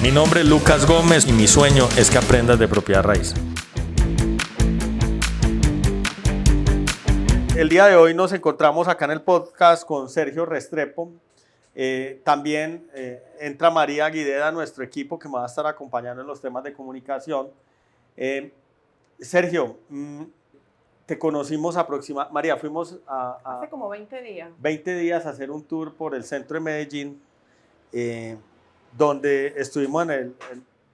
Mi nombre es Lucas Gómez y mi sueño es que aprendas de propiedad raíz. El día de hoy nos encontramos acá en el podcast con Sergio Restrepo. También entra María Guideda a nuestro equipo, que me va a estar acompañando en los temas de comunicación. Sergio, te conocimos aproximadamente. María, fuimos hace como 20 días. 20 días a hacer un tour por el centro de Medellín, donde estuvimos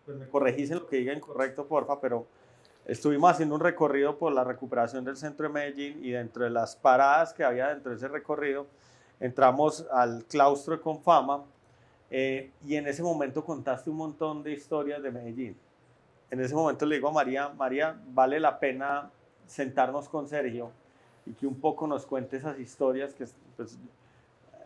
pues me corregís en lo que diga incorrecto, porfa, pero estuvimos haciendo un recorrido por la recuperación del centro de Medellín, y dentro de las paradas que había dentro de ese recorrido, entramos al claustro de Confama, y en ese momento contaste un montón de historias de Medellín. En ese momento le digo a María, vale la pena sentarnos con Sergio y que un poco nos cuente esas historias. Que pues,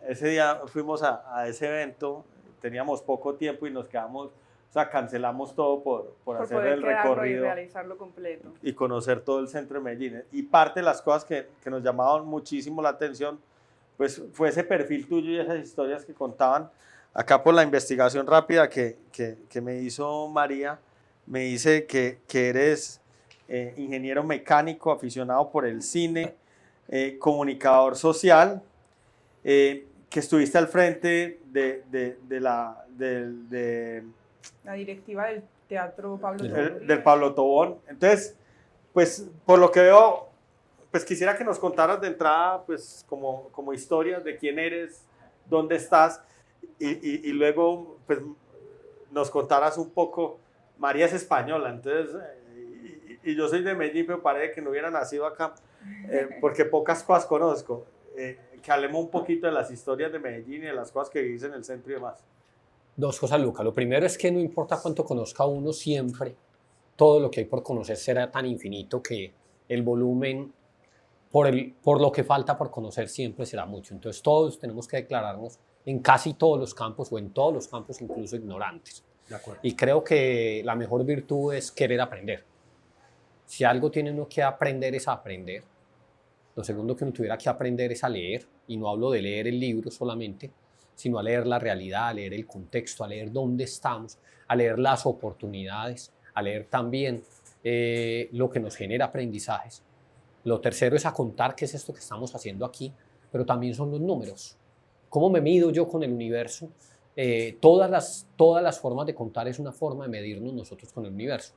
ese día fuimos a ese evento, teníamos poco tiempo y nos quedamos, o sea, cancelamos todo por hacer el recorrido y realizarlo completo y conocer todo el centro de Medellín. Y parte de las cosas que nos llamaban muchísimo la atención, pues fue ese perfil tuyo y esas historias que contaban. Acá por la investigación rápida que me hizo María, me dice que eres ingeniero mecánico, aficionado por el cine, comunicador social, que estuviste al frente de la directiva del Teatro Pablo Tobón. Del Pablo Tobón. Entonces, pues por lo que veo, pues quisiera que nos contaras de entrada, pues como historias de quién eres, dónde estás, y luego pues nos contaras un poco. María es española, entonces, y yo soy de Medellín, pero parece que no hubiera nacido acá, porque pocas cosas conozco. Que hablemos un poquito de las historias de Medellín y de las cosas que vivís en el centro y demás. Dos cosas, Luca. Lo primero es que no importa cuánto conozca uno, siempre todo lo que hay por conocer será tan infinito que el volumen, por lo que falta por conocer, siempre será mucho. Entonces todos tenemos que declararnos en casi todos los campos, o en todos los campos incluso ignorantes. De acuerdo. Y creo que la mejor virtud es querer aprender. Si algo tiene uno que aprender es a aprender. Lo segundo que uno tuviera que aprender es a leer, y no hablo de leer el libro solamente, sino a leer la realidad, a leer el contexto, a leer dónde estamos, a leer las oportunidades, a leer también lo que nos genera aprendizajes. Lo tercero es a contar qué es esto que estamos haciendo aquí, pero también son los números. ¿Cómo me mido yo con el universo? Todas las formas de contar es una forma de medirnos nosotros con el universo.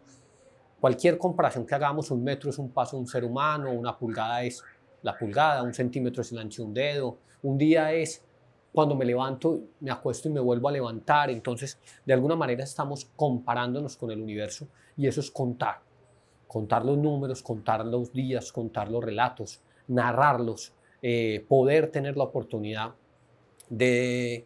Cualquier comparación que hagamos, un metro es un paso de un ser humano, una pulgada es la pulgada, un centímetro es el ancho de un dedo, un día es cuando me levanto, me acuesto y me vuelvo a levantar. Entonces, de alguna manera estamos comparándonos con el universo, y eso es contar. Contar los números, contar los días, contar los relatos, narrarlos, poder tener la oportunidad de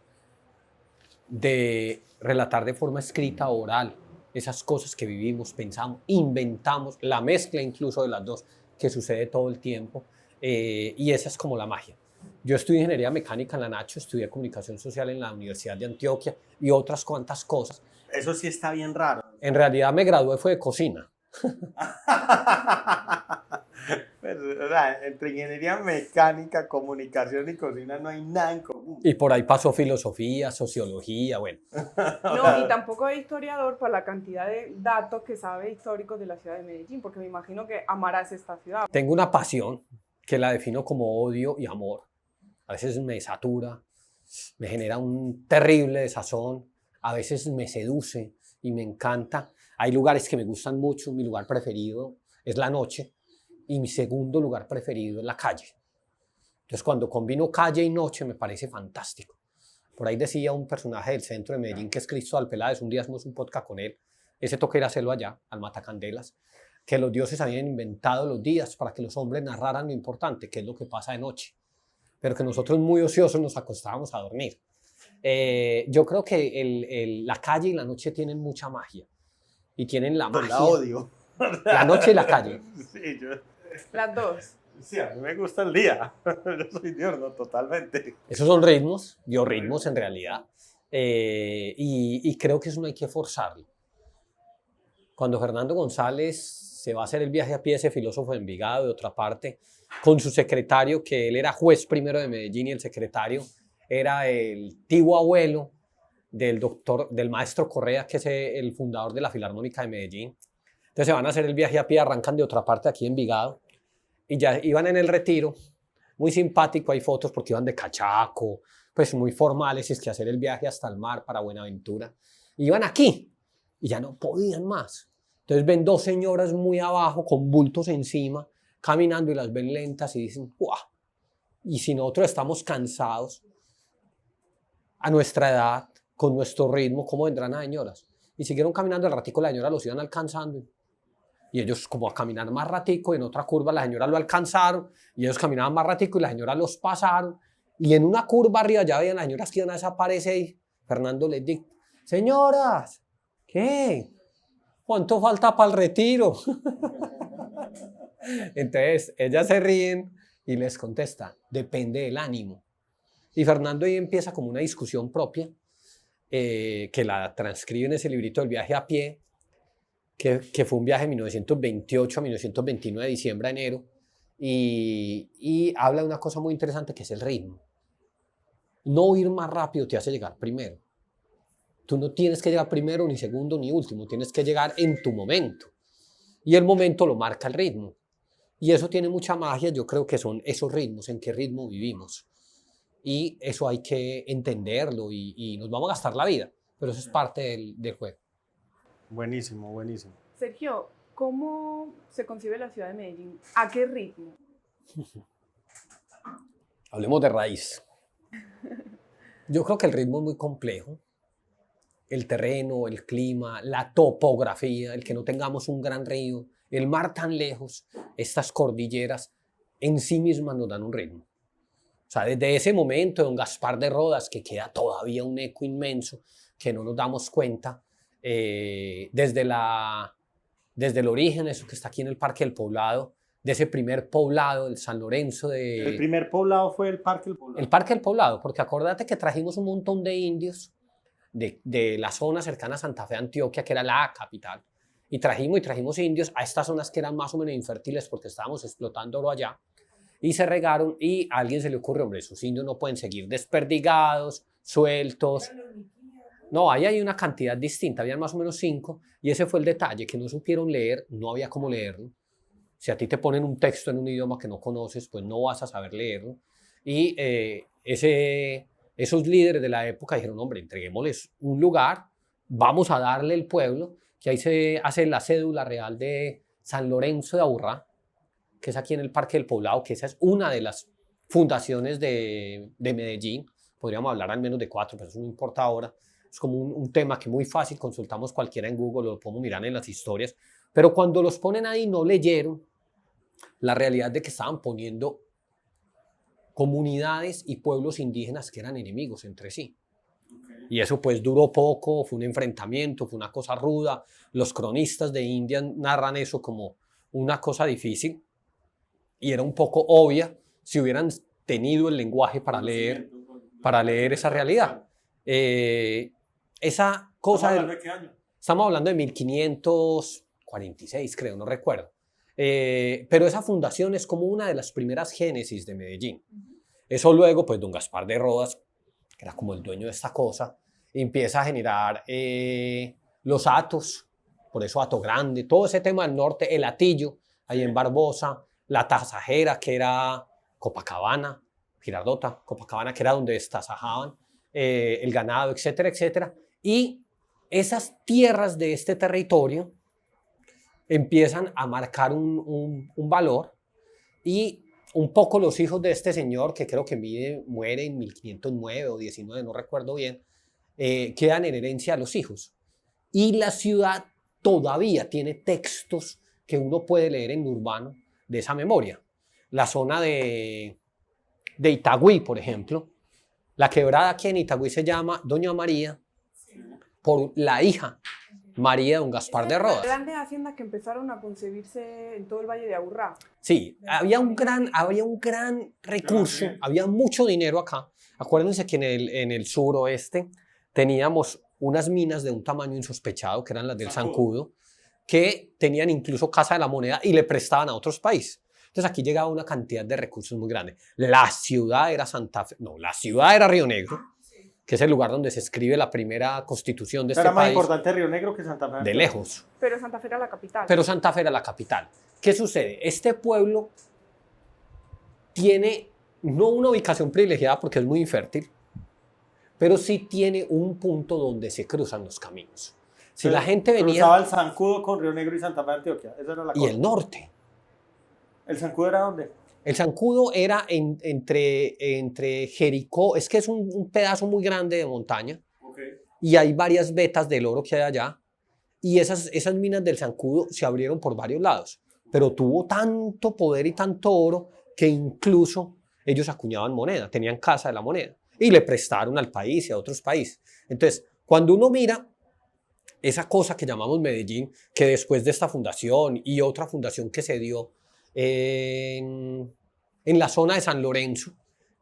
relatar de forma escrita o oral esas cosas que vivimos, pensamos, inventamos, la mezcla incluso de las dos que sucede todo el tiempo, y esa es como la magia. Yo estudié ingeniería mecánica en la Nacho, estudié comunicación social en la Universidad de Antioquia y otras cuantas cosas. Eso sí está bien raro. En realidad me gradué fue de cocina. Pues, o sea, entre ingeniería mecánica, comunicación y cocina no hay nada en común. Y por ahí pasó filosofía, sociología, bueno. No, y tampoco es historiador para la cantidad de datos que sabe históricos de la ciudad de Medellín, porque me imagino que amarás esta ciudad. Tengo una pasión que la defino como odio y amor. A veces me satura, me genera un terrible desazón, a veces me seduce y me encanta. Hay lugares que me gustan mucho, mi lugar preferido es la noche, y mi segundo lugar preferido es la calle. Entonces, cuando combino calle y noche, me parece fantástico. Por ahí decía un personaje del centro de Medellín, que es Cristóbal Peláez, un día hicimos un podcast con él, ese toque era hacerlo allá, al Matacandelas, que los dioses habían inventado los días para que los hombres narraran lo importante, que es lo que pasa de noche, pero que nosotros muy ociosos nos acostábamos a dormir. Yo creo que la calle y la noche tienen mucha magia, y tienen la magia. La odio. La noche y la calle. Sí, Las dos. Sí, a mí me gusta el día. Yo soy diurno totalmente. Esos son ritmos, biorritmos en realidad, y creo que eso no hay que forzarlo. Cuando Fernando González se va a hacer el viaje a pie, ese filósofo de Envigado, de otra parte, con su secretario, que él era juez primero de Medellín y el secretario era el tío abuelo del maestro Correa, que es el fundador de la Filarmónica de Medellín. Entonces se van a hacer el viaje a pie, arrancan de otra parte aquí en Envigado, y ya iban en el retiro, muy simpático, hay fotos porque iban de cachaco, pues muy formales, es que hacer el viaje hasta el mar para Buenaventura. Iban aquí, y ya no podían más. Entonces ven dos señoras muy abajo, con bultos encima, caminando y las ven lentas y dicen, ¡guau! Y si nosotros estamos cansados, a nuestra edad, con nuestro ritmo, ¿cómo vendrán las señoras? Y siguieron caminando, al ratico la señora los iban alcanzando. Y ellos como a caminar más ratico, y en otra curva la señora lo alcanzaron, y ellos caminaban más ratico y la señora los pasaron. Y en una curva arriba ya veían las señoras que iban a desaparecer y Fernando les dijo, señoras, ¿qué? ¿Cuánto falta para el retiro? Entonces ellas se ríen y les contesta, depende del ánimo. Y Fernando ahí empieza como una discusión propia, que la transcribe en ese librito del viaje a pie, que fue un viaje de 1928 a 1929, diciembre a enero, y habla de una cosa muy interesante que es el ritmo. No ir más rápido te hace llegar primero. Tú no tienes que llegar primero, ni segundo, ni último, tienes que llegar en tu momento. Y el momento lo marca el ritmo. Y eso tiene mucha magia, yo creo que son esos ritmos, en qué ritmo vivimos. Y eso hay que entenderlo y nos vamos a gastar la vida, pero eso es parte del juego. Buenísimo, buenísimo. Sergio, ¿cómo se concibe la ciudad de Medellín? ¿A qué ritmo? Hablemos de raíz. Yo creo que el ritmo es muy complejo. El terreno, el clima, la topografía, el que no tengamos un gran río, el mar tan lejos, estas cordilleras en sí mismas nos dan un ritmo. O sea, desde ese momento de don Gaspar de Rodas, que queda todavía un eco inmenso, que no nos damos cuenta, desde el origen, eso que está aquí en el Parque del Poblado, de ese primer poblado, el San Lorenzo de... El primer poblado fue el Parque del Poblado. El Parque del Poblado, porque acuérdate que trajimos un montón de indios de la zona cercana a Santa Fe, Antioquia, que era la capital, y trajimos indios a estas zonas que eran más o menos infértiles porque estábamos explotando oro allá, y se regaron, y a alguien se le ocurre, hombre, esos indios no pueden seguir desperdigados, sueltos. No, ahí hay una cantidad distinta, habían más o menos 5, y ese fue el detalle, que no supieron leer, no había cómo leerlo. Si a ti te ponen un texto en un idioma que no conoces, pues no vas a saber leerlo. Y esos líderes de la época dijeron, hombre, entreguémosles un lugar, vamos a darle el pueblo, que ahí se hace la cédula real de San Lorenzo de Aburrá, que es aquí en el Parque del Poblado, que esa es una de las fundaciones de Medellín. Podríamos hablar al menos de 4, pero eso no importa ahora. Es como un tema que muy fácil, consultamos cualquiera en Google, lo podemos mirar en las historias. Pero cuando los ponen ahí no leyeron la realidad de que estaban poniendo comunidades y pueblos indígenas que eran enemigos entre sí. Y eso pues duró poco, fue un enfrentamiento, fue una cosa ruda. Los cronistas de India narran eso como una cosa difícil y era un poco obvia si hubieran tenido el lenguaje para leer esa realidad. Esa cosa... ¿Estamos hablando de qué año? Estamos hablando de 1546, creo, no recuerdo. Pero esa fundación es como una de las primeras génesis de Medellín. Eso luego, pues don Gaspar de Rodas, que era como el dueño de esta cosa, empieza a generar los hatos, por eso Hato Grande, todo ese tema del norte, el Hatillo, ahí en Barbosa, la tasajera, que era Copacabana, Girardota, Copacabana, que era donde destasajaban el ganado, etcétera, etcétera. Y esas tierras de este territorio empiezan a marcar un valor, y un poco los hijos de este señor, que creo que muere en 1509 o 19, no recuerdo bien, quedan en herencia a los hijos. Y la ciudad todavía tiene textos que uno puede leer en Urbano de esa memoria. La zona de Itagüí, por ejemplo, la quebrada aquí en Itagüí se llama Doña María, por la hija María don Gaspar de Rodas. Grandes haciendas que empezaron a concebirse en todo el Valle de Aburrá. Sí, había un gran recurso, había mucho dinero acá. Acuérdense que en el suroeste teníamos unas minas de un tamaño insospechado, que eran las del Zancudo, que tenían incluso Casa de la Moneda y le prestaban a otros países. Entonces aquí llegaba una cantidad de recursos muy grande. La ciudad era Santa Fe, no, la ciudad era Río Negro, que es el lugar donde se escribe la primera constitución de este Era más país, importante Río Negro que Santa Fe. de lejos. Pero Santa Fe era la capital. Pero Santa Fe era la capital. ¿Qué sucede? Este pueblo tiene no una ubicación privilegiada porque es muy infértil, pero sí tiene un punto donde se cruzan los caminos. Si la gente venía... Cruzaba el Zancudo con Río Negro y Santa Fe de Antioquia. Esa era la Y cosa. el norte. ¿El Zancudo era dónde? El Zancudo era entre Jericó, es que es un pedazo muy grande de montaña, y hay varias vetas del oro que hay allá, y esas minas del Zancudo se abrieron por varios lados, pero tuvo tanto poder y tanto oro que incluso ellos acuñaban moneda, tenían casa de la moneda, y le prestaron al país y a otros países. Entonces, cuando uno mira esa cosa que llamamos Medellín, que después de esta fundación y otra fundación que se dio en la zona de San Lorenzo,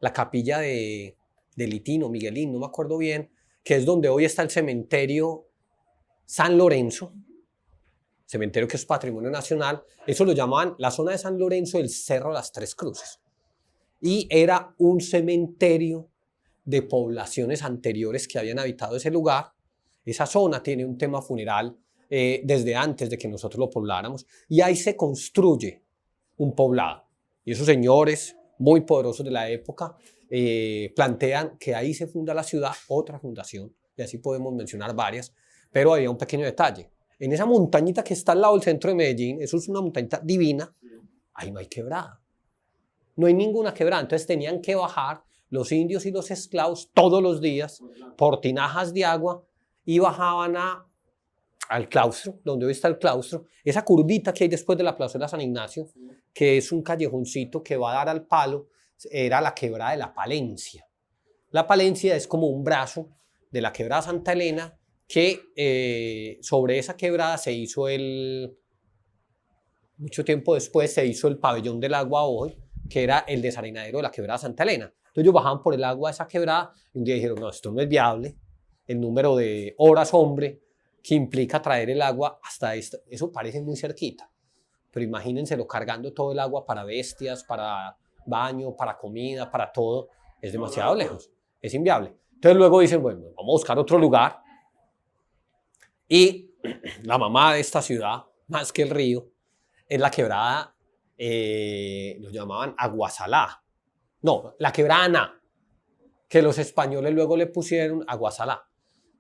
la capilla de Litino, Miguelín, no me acuerdo bien, que es donde hoy está el cementerio San Lorenzo, cementerio que es patrimonio nacional, eso lo llamaban la zona de San Lorenzo, el Cerro de las Tres Cruces. Y era un cementerio de poblaciones anteriores que habían habitado ese lugar. Esa zona tiene un tema funeral desde antes de que nosotros lo pobláramos, y ahí se construye un poblado. Y esos señores muy poderosos de la época plantean que ahí se funda la ciudad, otra fundación, y así podemos mencionar varias, pero había un pequeño detalle. En esa montañita que está al lado del centro de Medellín, eso es una montañita divina, ahí no hay quebrada. No hay ninguna quebrada, entonces tenían que bajar los indios y los esclavos todos los días por tinajas de agua y bajaban al claustro, donde hoy está el claustro, esa curvita que hay después de la plazuela San Ignacio, que es un callejoncito que va a dar al palo, era la quebrada de la Palencia. La Palencia es como un brazo de la quebrada Santa Elena, que sobre esa quebrada se hizo mucho tiempo después se hizo el pabellón del agua hoy, que era el desarenadero de la quebrada Santa Elena. Entonces ellos bajaban por el agua de esa quebrada y un día dijeron, no, esto no es viable, el número de horas hombre que implica traer el agua hasta esto, eso parece muy cerquita, pero imagínenselo cargando todo el agua para bestias, para baño, para comida, para todo, es demasiado lejos, es inviable. Entonces luego dicen, bueno, vamos a buscar otro lugar, y la mamá de esta ciudad, más que el río, es la quebrada, lo llamaban Aguasalá, no, la quebrada Aná, que los españoles luego le pusieron Aguasalá.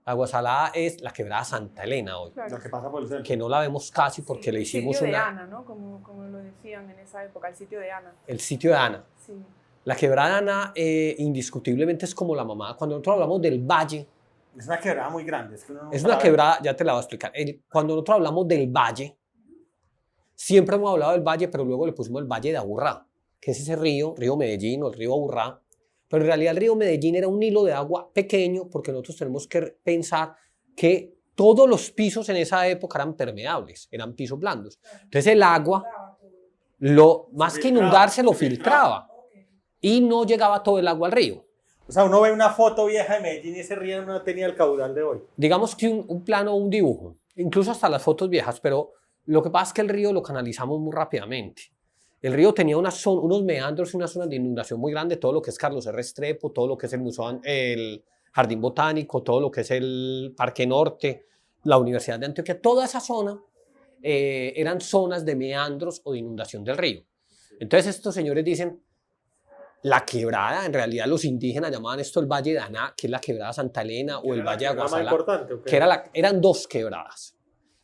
Aguasalá es la quebrada Santa Elena hoy, Claro. La que pasa por el centro. que no la vemos casi porque le hicimos El sitio de una... Ana, ¿no? Como lo decían en esa época, el sitio de Ana. El sitio de Ana. Sí. La quebrada Ana indiscutiblemente es como la mamá. Cuando nosotros hablamos del valle, Es una quebrada muy grande. Es que uno no es una sabe. quebrada, ya te la voy a explicar. Cuando nosotros hablamos del valle, siempre hemos hablado del valle, pero luego le pusimos el Valle de Aburrá, que es ese río Medellín o el río Aburrá. Pero en realidad el río Medellín era un hilo de agua pequeño, porque nosotros tenemos que pensar que todos los pisos en esa época eran permeables, eran pisos blandos. Entonces el agua, más que inundarse, lo filtraba y no llegaba todo el agua al río. O sea, uno ve una foto vieja de Medellín y ese río no tenía el caudal de hoy. Digamos que un plano o un dibujo, incluso hasta las fotos viejas, pero lo que pasa es que el río lo canalizamos muy rápidamente. El río tenía unos meandros y unas zonas de inundación muy grandes, todo lo que es Carlos R. Restrepo, todo lo que es el museo, el Jardín Botánico, todo lo que es el Parque Norte, la Universidad de Antioquia, toda esa zona eran zonas de meandros o de inundación del río. Entonces estos señores dicen, la quebrada, en realidad los indígenas llamaban esto el Valle de Aná, que es la quebrada Santa Elena o el Valle de Aguasalá, que eran dos quebradas.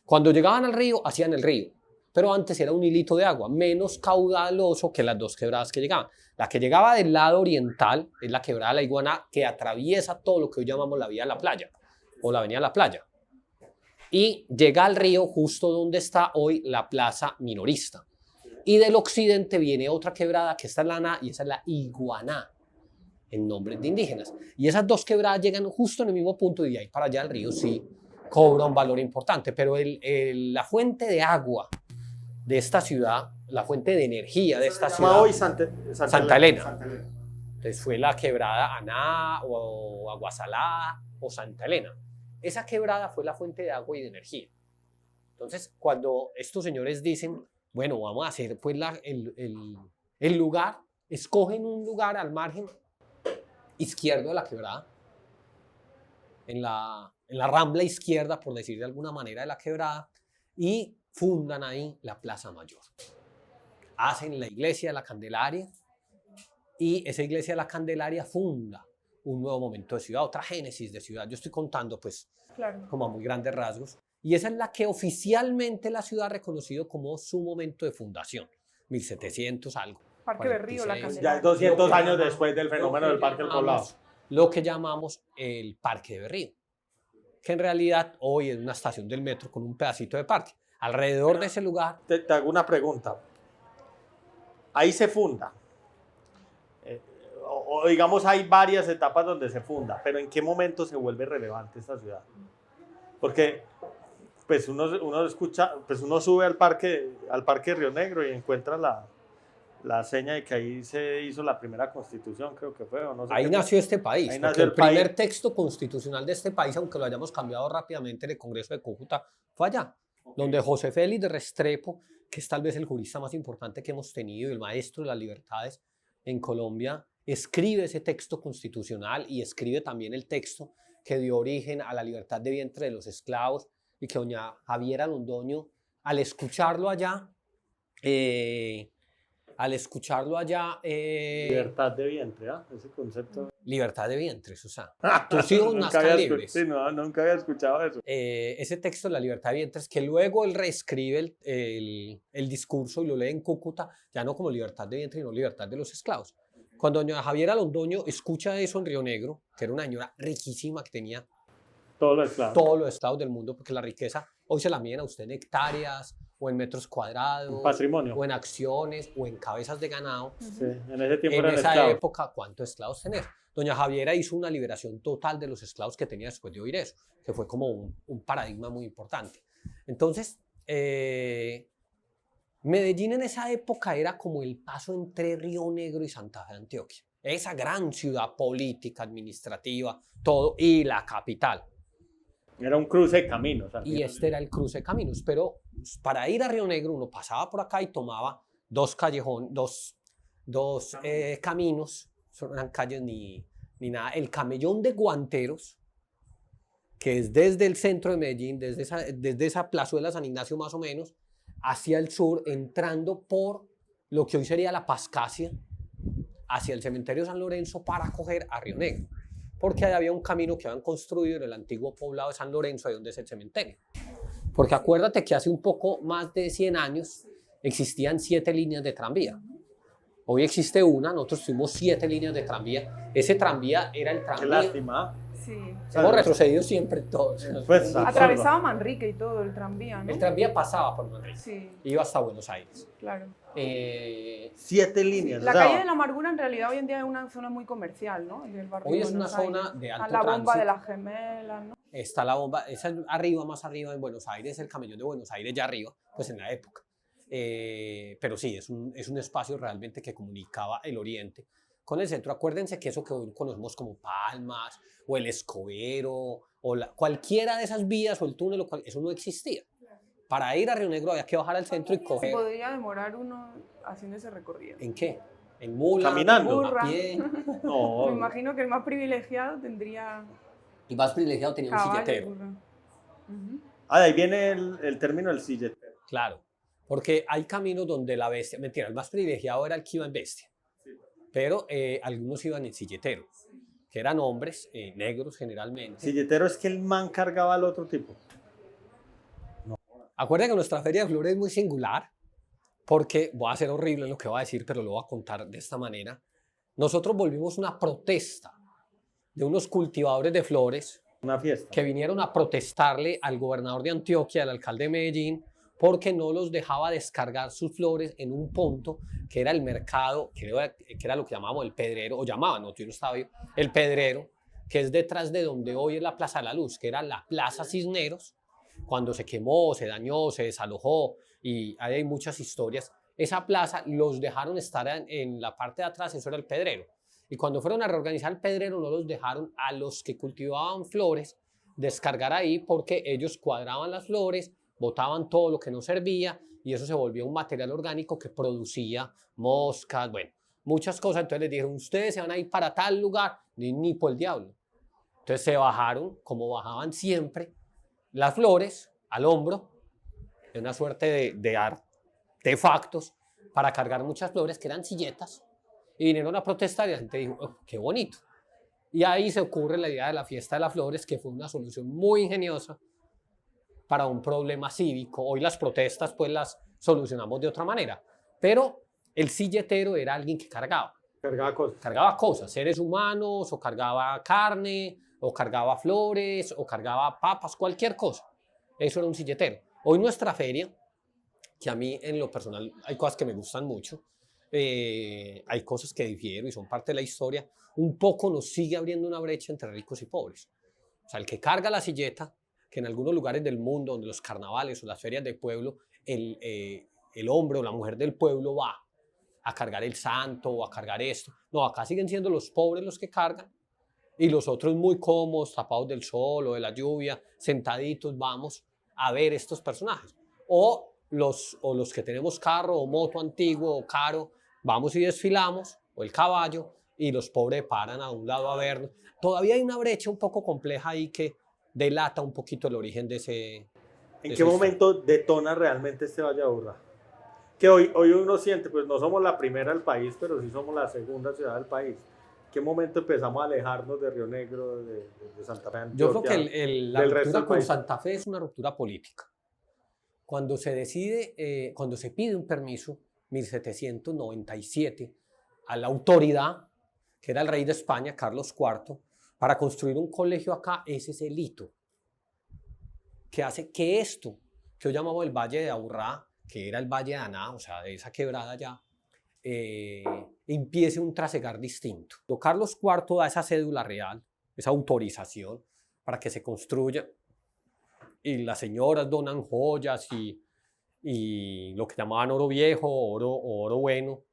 Cuando llegaban al río, hacían el río, pero antes era un hilito de agua, menos caudaloso que las dos quebradas que llegaban. La que llegaba del lado oriental es la quebrada de la Iguaná, que atraviesa todo lo que hoy llamamos la vía de la playa, o la avenida de la playa, y llega al río justo donde está hoy la plaza minorista. Y del occidente viene otra quebrada, que está en la Aná, y esa es la Iguaná, en nombres de indígenas. Y esas dos quebradas llegan justo en el mismo punto, y de ahí para allá el río sí cobra un valor importante, pero la fuente de agua de esta ciudad, la fuente de energía de esta ciudad, hoy Santa Elena. Entonces fue la quebrada Aná o Aguasalá o Santa Elena. Esa quebrada fue la fuente de agua y de energía. Entonces, cuando estos señores dicen, bueno, vamos a hacer pues el lugar, escogen un lugar al margen izquierdo de la quebrada, en la rambla izquierda, por decir de alguna manera, de la quebrada, y fundan ahí la Plaza Mayor. Hacen la iglesia de la Candelaria, y esa iglesia de la Candelaria funda un nuevo momento de ciudad, otra génesis de ciudad. Yo estoy contando, pues, Claro. como a muy grandes rasgos. Y esa es la que oficialmente la ciudad ha reconocido como su momento de fundación, 1700 algo. Parque Berrío, la 46. Ya Candelaria. es 200 Lo que años llamamos- después del fenómeno lo del que Parque del Poblado. llamamos- Lo que llamamos el Parque de Berrío, que en realidad hoy es una estación del metro con un pedacito de parque. Alrededor de ese lugar, Te hago una pregunta. Ahí se funda. O digamos, hay varias etapas donde se funda, pero ¿en qué momento se vuelve relevante esta ciudad? Porque pues uno escucha, pues uno sube al parque de Río Negro y encuentra la seña de que ahí se hizo la primera constitución, creo que fue, o no sé ahí qué. nació este país. Ahí Porque nació el el primer país. texto constitucional de este país, aunque lo hayamos cambiado rápidamente en el Congreso de Cúcuta, fue allá, donde José Félix de Restrepo, que es tal vez el jurista más importante que hemos tenido y el maestro de las libertades en Colombia, escribe ese texto constitucional y escribe también el texto que dio origen a la libertad de vientre de los esclavos, y que doña Javiera Londoño, al escucharlo allá, Libertad de vientre, ¿ah? Ese concepto. libertad de vientres, o sea, tus hijos Nunca nazcan había libres. Sí, no, nunca había escuchado eso. Ese texto de la libertad de vientres, que luego él reescribe el discurso y lo lee en Cúcuta, ya no como libertad de vientre, sino libertad de los esclavos. Cuando doña Javiera Londoño escucha eso en Río Negro, que era una señora riquísima que tenía Todo lo esclavo. todos los estados del mundo, porque la riqueza hoy se la miden a usted en hectáreas, o en metros cuadrados, Un patrimonio. o en acciones, o en cabezas de ganado. Sí, en ese tiempo En eran esa esclavos. época, ¿cuántos esclavos tener? Doña Javiera hizo una liberación total de los esclavos que tenía después de oír eso, que fue como un paradigma muy importante. Entonces, Medellín en esa época era como el paso entre Río Negro y Santa Fe de Antioquia. Esa gran ciudad política, administrativa, todo, y la capital. Era un cruce de caminos. al Y final. este era el cruce de caminos. Pero para ir a Río Negro uno pasaba por acá y tomaba dos caminos, no eran calles ni nada. El camellón de Guanteros, que es desde el centro de Medellín, desde esa plazuela San Ignacio más o menos, hacia el sur, entrando por lo que hoy sería la Pascasia, hacia el cementerio San Lorenzo para coger a Río Negro. Porque ahí había un camino que habían construido en el antiguo poblado de San Lorenzo, ahí donde es el cementerio. Porque acuérdate que hace un poco más de 100 años existían 7 líneas de tranvía. Hoy existe una, nosotros tuvimos 7 líneas de tranvía. Ese tranvía era el Qué tranvía. lástima. Sí. Hemos retrocedido siempre todos. Pues, Atravesaba Manrique y todo el tranvía, ¿no? El tranvía pasaba por Manrique, Sí, iba hasta Buenos Aires. claro. 7 líneas. La o sea, calle de la Amargura en realidad hoy en día es una zona muy comercial, ¿no? El barrio Hoy de es una Buenos zona Aires. de Está alto la bomba de tránsito. las gemelas, ¿no? Está la bomba, esa es arriba, más arriba en Buenos Aires, el camellón de Buenos Aires, ya arriba, pues en la época. Pero sí, es un espacio realmente que comunicaba el oriente con el centro. Acuérdense que eso que hoy conocemos como Palmas, o el Escobero, o cualquiera de esas vías, o el túnel, eso no existía. Para ir a Río Negro había que bajar al centro y Se coger. podría demorar uno haciendo ese recorrido. ¿En qué? ¿En mula? Caminando. ¿A Burra. pie? Me no, imagino que el más privilegiado tendría El más privilegiado tenía un caballo, silletero. burra. Ujú. de ahí viene el término del silletero. Claro, porque hay caminos donde la bestia, mentira, el más privilegiado era el que iba en bestia, pero algunos iban en silletero, que eran hombres negros generalmente. Silletero es que el man cargaba al otro tipo. Acuerda que nuestra Feria de Flores es muy singular, porque voy a ser horrible en lo que voy a decir, pero lo voy a contar de esta manera. Nosotros volvimos una protesta de unos cultivadores de flores Una fiesta. que vinieron a protestarle al gobernador de Antioquia, al alcalde de Medellín, porque no los dejaba descargar sus flores en un punto que era el mercado, que era lo que llamábamos el Pedrero, o llamaban, no, yo no estaba vivo, el Pedrero, que es detrás de donde hoy es la Plaza de la Luz, que era la Plaza Cisneros. Cuando se quemó, se dañó, se desalojó, y ahí hay muchas historias. Esa plaza los dejaron estar en la parte de atrás, eso era el Pedrero. Y cuando fueron a reorganizar el Pedrero, no los dejaron a los que cultivaban flores descargar ahí, porque ellos cuadraban las flores, botaban todo lo que no servía, y eso se volvió un material orgánico que producía moscas, bueno, muchas cosas. Entonces les dijeron, ustedes se van a ir para tal lugar, ni por el diablo. Entonces se bajaron, como bajaban siempre, las flores al hombro, de una suerte de artefactos para cargar muchas flores, que eran silletas, y vinieron a protestar y la gente dijo, oh, qué bonito. Y ahí se ocurre la idea de la fiesta de las flores, que fue una solución muy ingeniosa para un problema cívico. Hoy las protestas pues las solucionamos de otra manera, pero el silletero era alguien que cargaba. Cargaba cosas, seres humanos, o cargaba carne, o cargaba flores, o cargaba papas, cualquier cosa. Eso era un silletero. Hoy nuestra feria, que a mí en lo personal hay cosas que me gustan mucho, hay cosas que difiero y son parte de la historia, un poco nos sigue abriendo una brecha entre ricos y pobres. O sea, el que carga la silleta, que en algunos lugares del mundo, donde los carnavales o las ferias del pueblo, el hombre o la mujer del pueblo va a cargar el santo o a cargar esto. No, acá siguen siendo los pobres los que cargan y los otros muy cómodos, tapados del sol o de la lluvia, sentaditos, vamos a ver estos personajes. O los que tenemos carro o moto antiguo o caro, vamos y desfilamos, o el caballo, y los pobres paran a un lado a vernos. Todavía hay una brecha un poco compleja ahí que delata un poquito el origen de ese... ¿En qué momento detona realmente este Valle de Aburrá? Que hoy uno siente, pues no somos la primera del país, pero sí somos la segunda ciudad del país. ¿En qué momento empezamos a alejarnos de Río Negro, de Santa Fe, Antioquia? Yo creo que la ruptura con Santa Fe es una ruptura política. Cuando se decide, cuando se pide un permiso, 1797, a la autoridad, que era el rey de España, Carlos IV, para construir un colegio acá, ese es el hito que hace que esto, que hoy llamamos el Valle de Aburrá, que era el Valle de Aná, o sea, de esa quebrada ya, empiece un trasegar distinto. Carlos IV da esa cédula real, esa autorización para que se construya, y las señoras donan joyas y lo que llamaban oro viejo, oro bueno,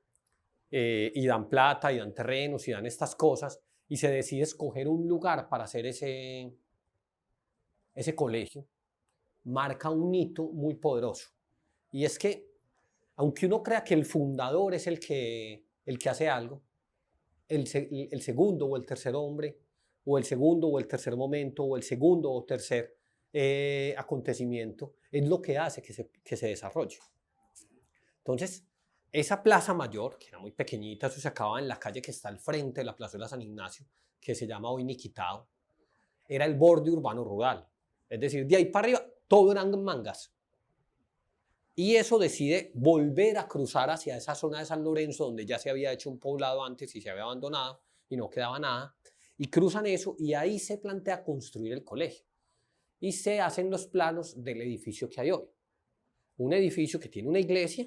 y dan plata, y dan terrenos, y dan estas cosas, y se decide escoger un lugar para hacer ese colegio. Marca un hito muy poderoso. Y es que, aunque uno crea que el fundador es el que hace algo, el segundo o el tercer hombre, o el segundo o el tercer momento, o el segundo o tercer acontecimiento, es lo que hace que se desarrolle. Entonces, esa plaza mayor, que era muy pequeñita, eso se acababa en la calle que está al frente de la plazuela San Ignacio, que se llama hoy Niquitao, era el borde urbano rural. Es decir, de ahí para arriba, todo eran mangas. Y eso decide volver a cruzar hacia esa zona de San Lorenzo, donde ya se había hecho un poblado antes y se había abandonado y no quedaba nada. Y cruzan eso y ahí se plantea construir el colegio. Y se hacen los planos del edificio que hay hoy. Un edificio que tiene una iglesia,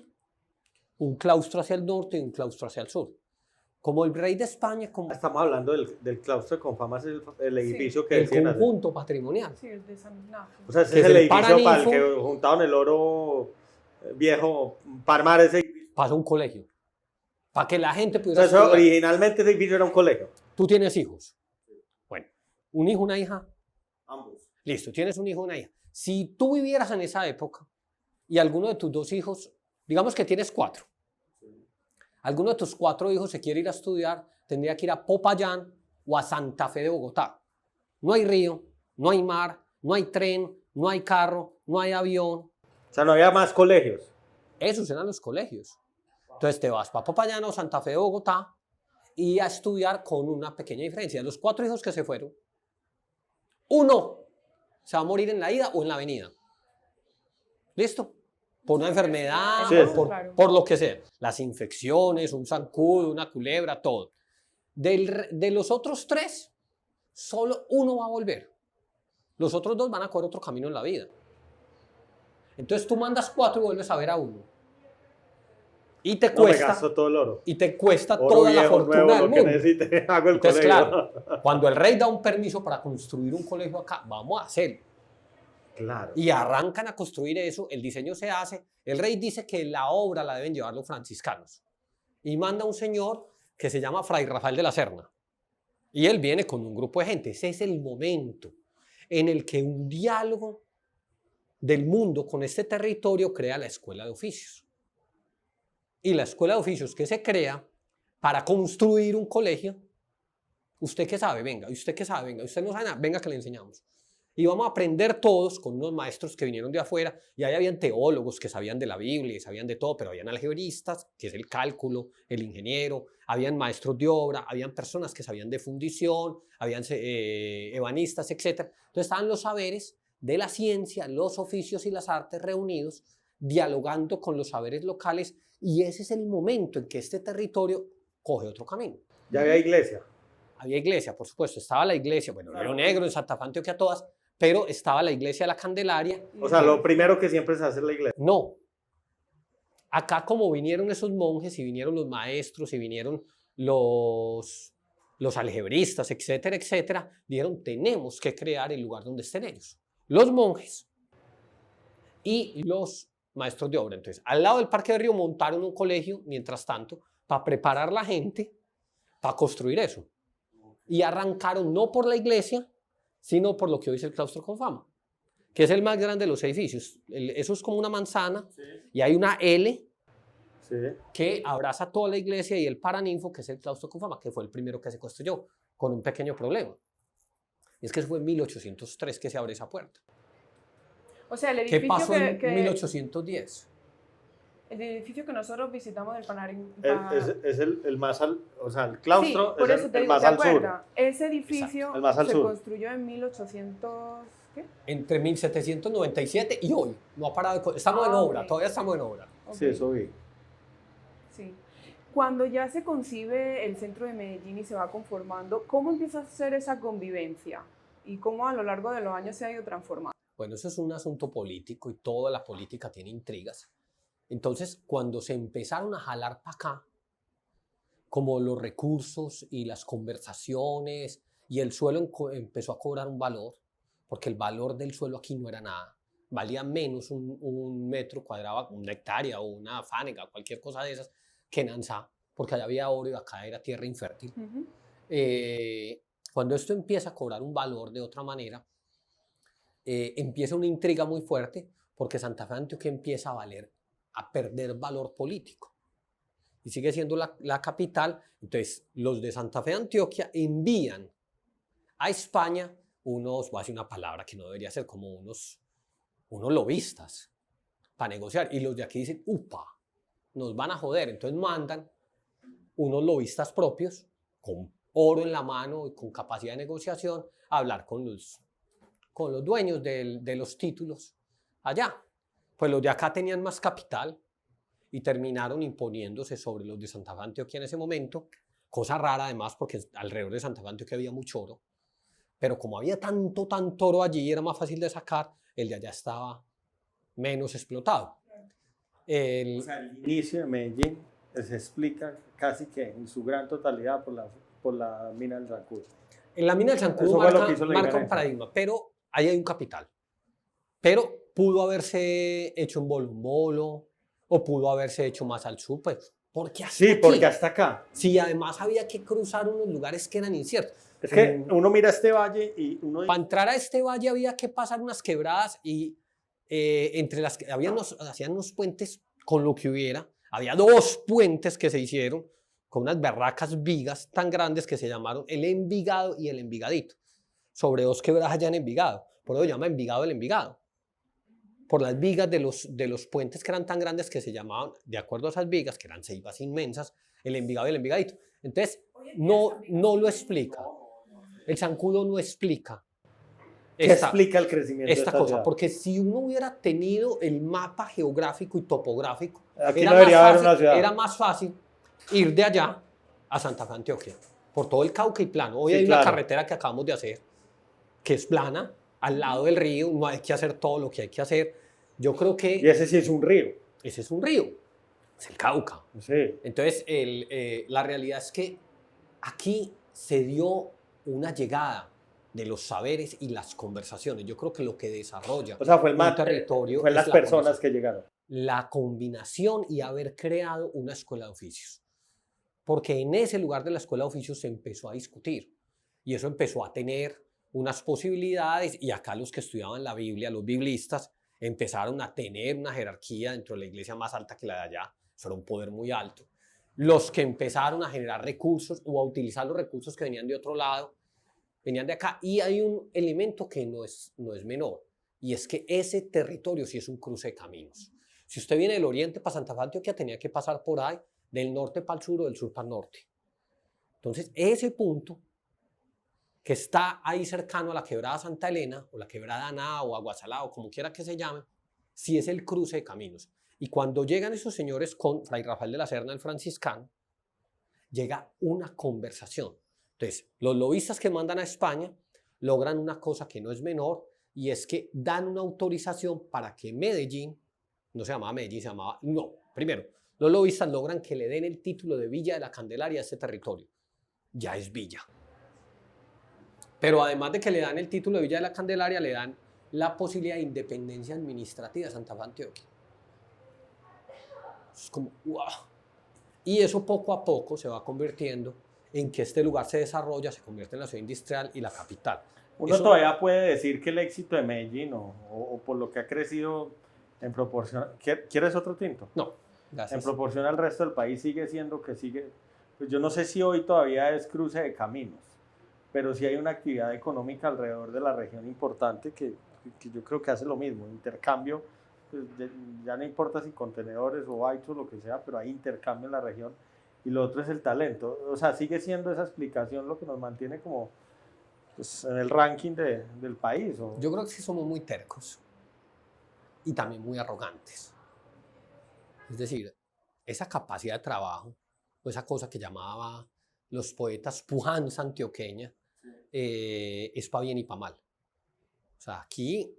un claustro hacia el norte y un claustro hacia el sur. Como el rey de España... Estamos hablando del claustro de Confama, es el edificio que el conjunto patrimonial. Sí, el de San Ignacio. O sea, ese es el edificio para el que juntaban el oro viejo, para armar ese edificio. Para un colegio. Para que la gente pudiera... O sea, originalmente ese edificio era un colegio. Tú tienes hijos. Bueno, un hijo, una hija. Ambos. Listo, tienes un hijo, una hija. Si tú vivieras en esa época y alguno de tus dos hijos, digamos que tienes 4, alguno de tus 4 hijos se quiere ir a estudiar, tendría que ir a Popayán o a Santa Fe de Bogotá. No hay río, no hay mar, no hay tren, no hay carro, no hay avión. O sea, no había más colegios. Esos eran los colegios. Entonces te vas para Popayán o Santa Fe de Bogotá y a estudiar con una pequeña diferencia. De los 4 hijos que se fueron, uno se va a morir en la ida o en la venida. ¿Listo? Por una enfermedad, sí, por lo que sea. Las infecciones, un zancudo, una culebra, todo. De los otros 3, solo uno va a volver. Los otros 2 van a coger otro camino en la vida. Entonces tú mandas 4 y vuelves a ver a uno. Y te cuesta. Me gasto todo el oro. Y te cuesta oro toda viejo, la fortuna nuevo, del mundo. Lo que necesite, hago el Entonces, colegio. claro, cuando el rey da un permiso para construir un colegio acá, vamos a hacerlo. Claro. Y arrancan a construir eso, el diseño se hace, el rey dice que la obra la deben llevar los franciscanos y manda un señor que se llama Fray Rafael de la Serna y él viene con un grupo de gente. Ese es el momento en el que un diálogo del mundo con este territorio crea la Escuela de Oficios. Y la Escuela de Oficios que se crea para construir un colegio ¿Usted qué sabe? Venga. ¿Y usted qué sabe? Venga. ¿Usted no sabe nada? Venga que le enseñamos. Y vamos a aprender todos con unos maestros que vinieron de afuera, y ahí habían teólogos que sabían de la Biblia y sabían de todo, pero habían algebristas, que es el cálculo, el ingeniero, habían maestros de obra, habían personas que sabían de fundición, habían ebanistas, etc. Entonces estaban los saberes de la ciencia, los oficios y las artes reunidos, dialogando con los saberes locales, y ese es el momento en que este territorio coge otro camino. Ya había iglesia. Había iglesia, por supuesto, estaba la iglesia, bueno, Río Negro, en Santa Fe, Antioquia, todas, pero estaba la iglesia de la Candelaria. O sea, lo primero que siempre se hace es la iglesia. No. Acá como vinieron esos monjes y vinieron los maestros y vinieron los algebristas, etcétera, etcétera, dijeron, tenemos que crear el lugar donde estén ellos. Los monjes y los maestros de obra. Entonces, al lado del Parque del Río montaron un colegio, mientras tanto, para preparar la gente para construir eso. Y arrancaron no por la iglesia, sino por lo que hoy es el Claustro Confama, que es el más grande de los edificios. Eso es como una manzana, sí, y hay una L, sí, que abraza toda la iglesia, y el Paraninfo, que es el Claustro Confama, que fue el primero que se construyó, con un pequeño problema. Y es que fue en 1803 que se abre esa puerta. O sea, el edificio ¿qué pasó en 1810? El edificio que nosotros visitamos del Paraninfo es el más al, o sea, el claustro, sí, por es eso el más al sur. Ese edificio más al se sur. construyó en 1800, ¿qué? Entre 1797 y hoy. No ha parado estamos en obra, todavía estamos en obra. Okay. Sí, eso vi. Sí. Cuando ya se concibe el centro de Medellín y se va conformando, ¿cómo empieza a ser esa convivencia? ¿Y cómo a lo largo de los años se ha ido transformando? Bueno, eso es un asunto político, y toda la política tiene intrigas. Entonces, cuando se empezaron a jalar para acá, como los recursos y las conversaciones, y el suelo empezó a cobrar un valor, porque el valor del suelo aquí no era nada. Valía menos un metro cuadrado, una hectárea o una fánega, cualquier cosa de esas, que en Anzá, porque allá había oro y acá era tierra infértil. Cuando esto empieza a cobrar un valor de otra manera, empieza una intriga muy fuerte, porque Santa Fe de Antioquia empieza a perder valor político y sigue siendo la capital. Entonces los de Santa Fe de Antioquia envían a España voy a decir una palabra que no debería ser, como unos lobistas para negociar, y los de aquí dicen, upa, nos van a joder. Entonces mandan unos lobistas propios con oro en la mano y con capacidad de negociación a hablar con los dueños de los títulos allá. Pues los de acá tenían más capital y terminaron imponiéndose sobre los de Santa Fe de Antioquia en ese momento, cosa rara además, porque alrededor de Santa Fe de Antioquia había mucho oro, pero como había tanto oro allí, era más fácil de sacar, el de allá estaba menos explotado. O sea, el inicio de Medellín se explica casi que en su gran totalidad por la mina del Zancudo. En la mina del Zancudo marca un paradigma, pero ahí hay un capital. Pero pudo haberse hecho en Bolombolo, o pudo haberse hecho más al sur, pues, porque hasta sí, aquí, porque hasta acá. Sí, además había que cruzar unos lugares que eran inciertos. Es que uno mira este valle y uno... Para entrar a este valle había que pasar unas quebradas, y entre las que hacían unos puentes con lo que hubiera. Había 2 puentes que se hicieron con unas berracas vigas tan grandes que se llamaron el Envigado y el Envigadito, sobre 2 quebradas allá en Envigado. Por eso se llama Envigado el Envigado, por las vigas de los puentes que eran tan grandes que se llamaban, de acuerdo a esas vigas, que eran ceibas inmensas, el Envigado y el Envigadito. Entonces, no lo explica. El Zancudo no explica. ¿Qué explica el crecimiento de esta cosa? ciudad? Porque si uno hubiera tenido el mapa geográfico y topográfico, era más fácil ir de allá a Santa Fe de Antioquia, por todo el Cauca y plano. Hoy hay una carretera que acabamos de hacer, que es plana, al lado del río, no hay que hacer todo lo que hay que hacer. Yo creo que... Y ese sí es un río. Ese es un río, es el Cauca. Sí. Entonces, la realidad es que aquí se dio una llegada de los saberes y las conversaciones. Yo creo que lo que desarrolla fue un territorio fue las personas que llegaron. La combinación y haber creado una escuela de oficios. Porque en ese lugar de la escuela de oficios se empezó a discutir, y eso empezó a tener unas posibilidades, y acá los que estudiaban la Biblia, los biblistas, empezaron a tener una jerarquía dentro de la iglesia más alta que la de allá. Eso era un poder muy alto. los que empezaron a generar recursos o a utilizar los recursos que venían de otro lado, venían de acá. Y hay un elemento que no es menor, y es que ese territorio sí es un cruce de caminos. Si usted viene del oriente para Santa Fe de Antioquia, tenía que pasar por ahí, del norte para el sur o del sur para el norte. Entonces, ese punto que está ahí cercano a la quebrada Santa Elena, o la quebrada Aná, o Aguasalá, o como quiera que se llame, sí es el cruce de caminos. Y cuando llegan esos señores con Fray Rafael de la Serna, el franciscano, llega una conversación. Entonces, los lobistas que mandan a España logran una cosa que no es menor, y es que dan una autorización para que Medellín, no se llamaba Medellín, se llamaba, no, primero, los lobistas logran que le den el título de Villa de la Candelaria a este territorio. Ya es villa. Pero además de que le dan el título de Villa de la Candelaria, le dan la posibilidad de independencia administrativa de Santa Fe de Antioquia. Es como, wow. Y eso poco a poco se va convirtiendo en que este lugar se desarrolla, se convierte en la ciudad industrial y la capital. Uno todavía puede decir que el éxito de Medellín, o por lo que ha crecido en proporción... ¿Quieres otro tinto? No, gracias. En proporción al resto del país sigue siendo que sigue... Pues yo no sé si hoy todavía es cruce de caminos, pero sí hay una actividad económica alrededor de la región importante que yo creo que hace lo mismo, intercambio, pues ya no importa si contenedores o bytes o lo que sea, pero hay intercambio en la región, y lo otro es el talento. O sea, sigue siendo esa explicación lo que nos mantiene como pues, en el ranking del país. Yo creo que sí somos muy tercos y también muy arrogantes. Es decir, esa capacidad de trabajo, o esa cosa que llamaban los poetas pujanza antioqueña, es para bien y para mal. O sea, aquí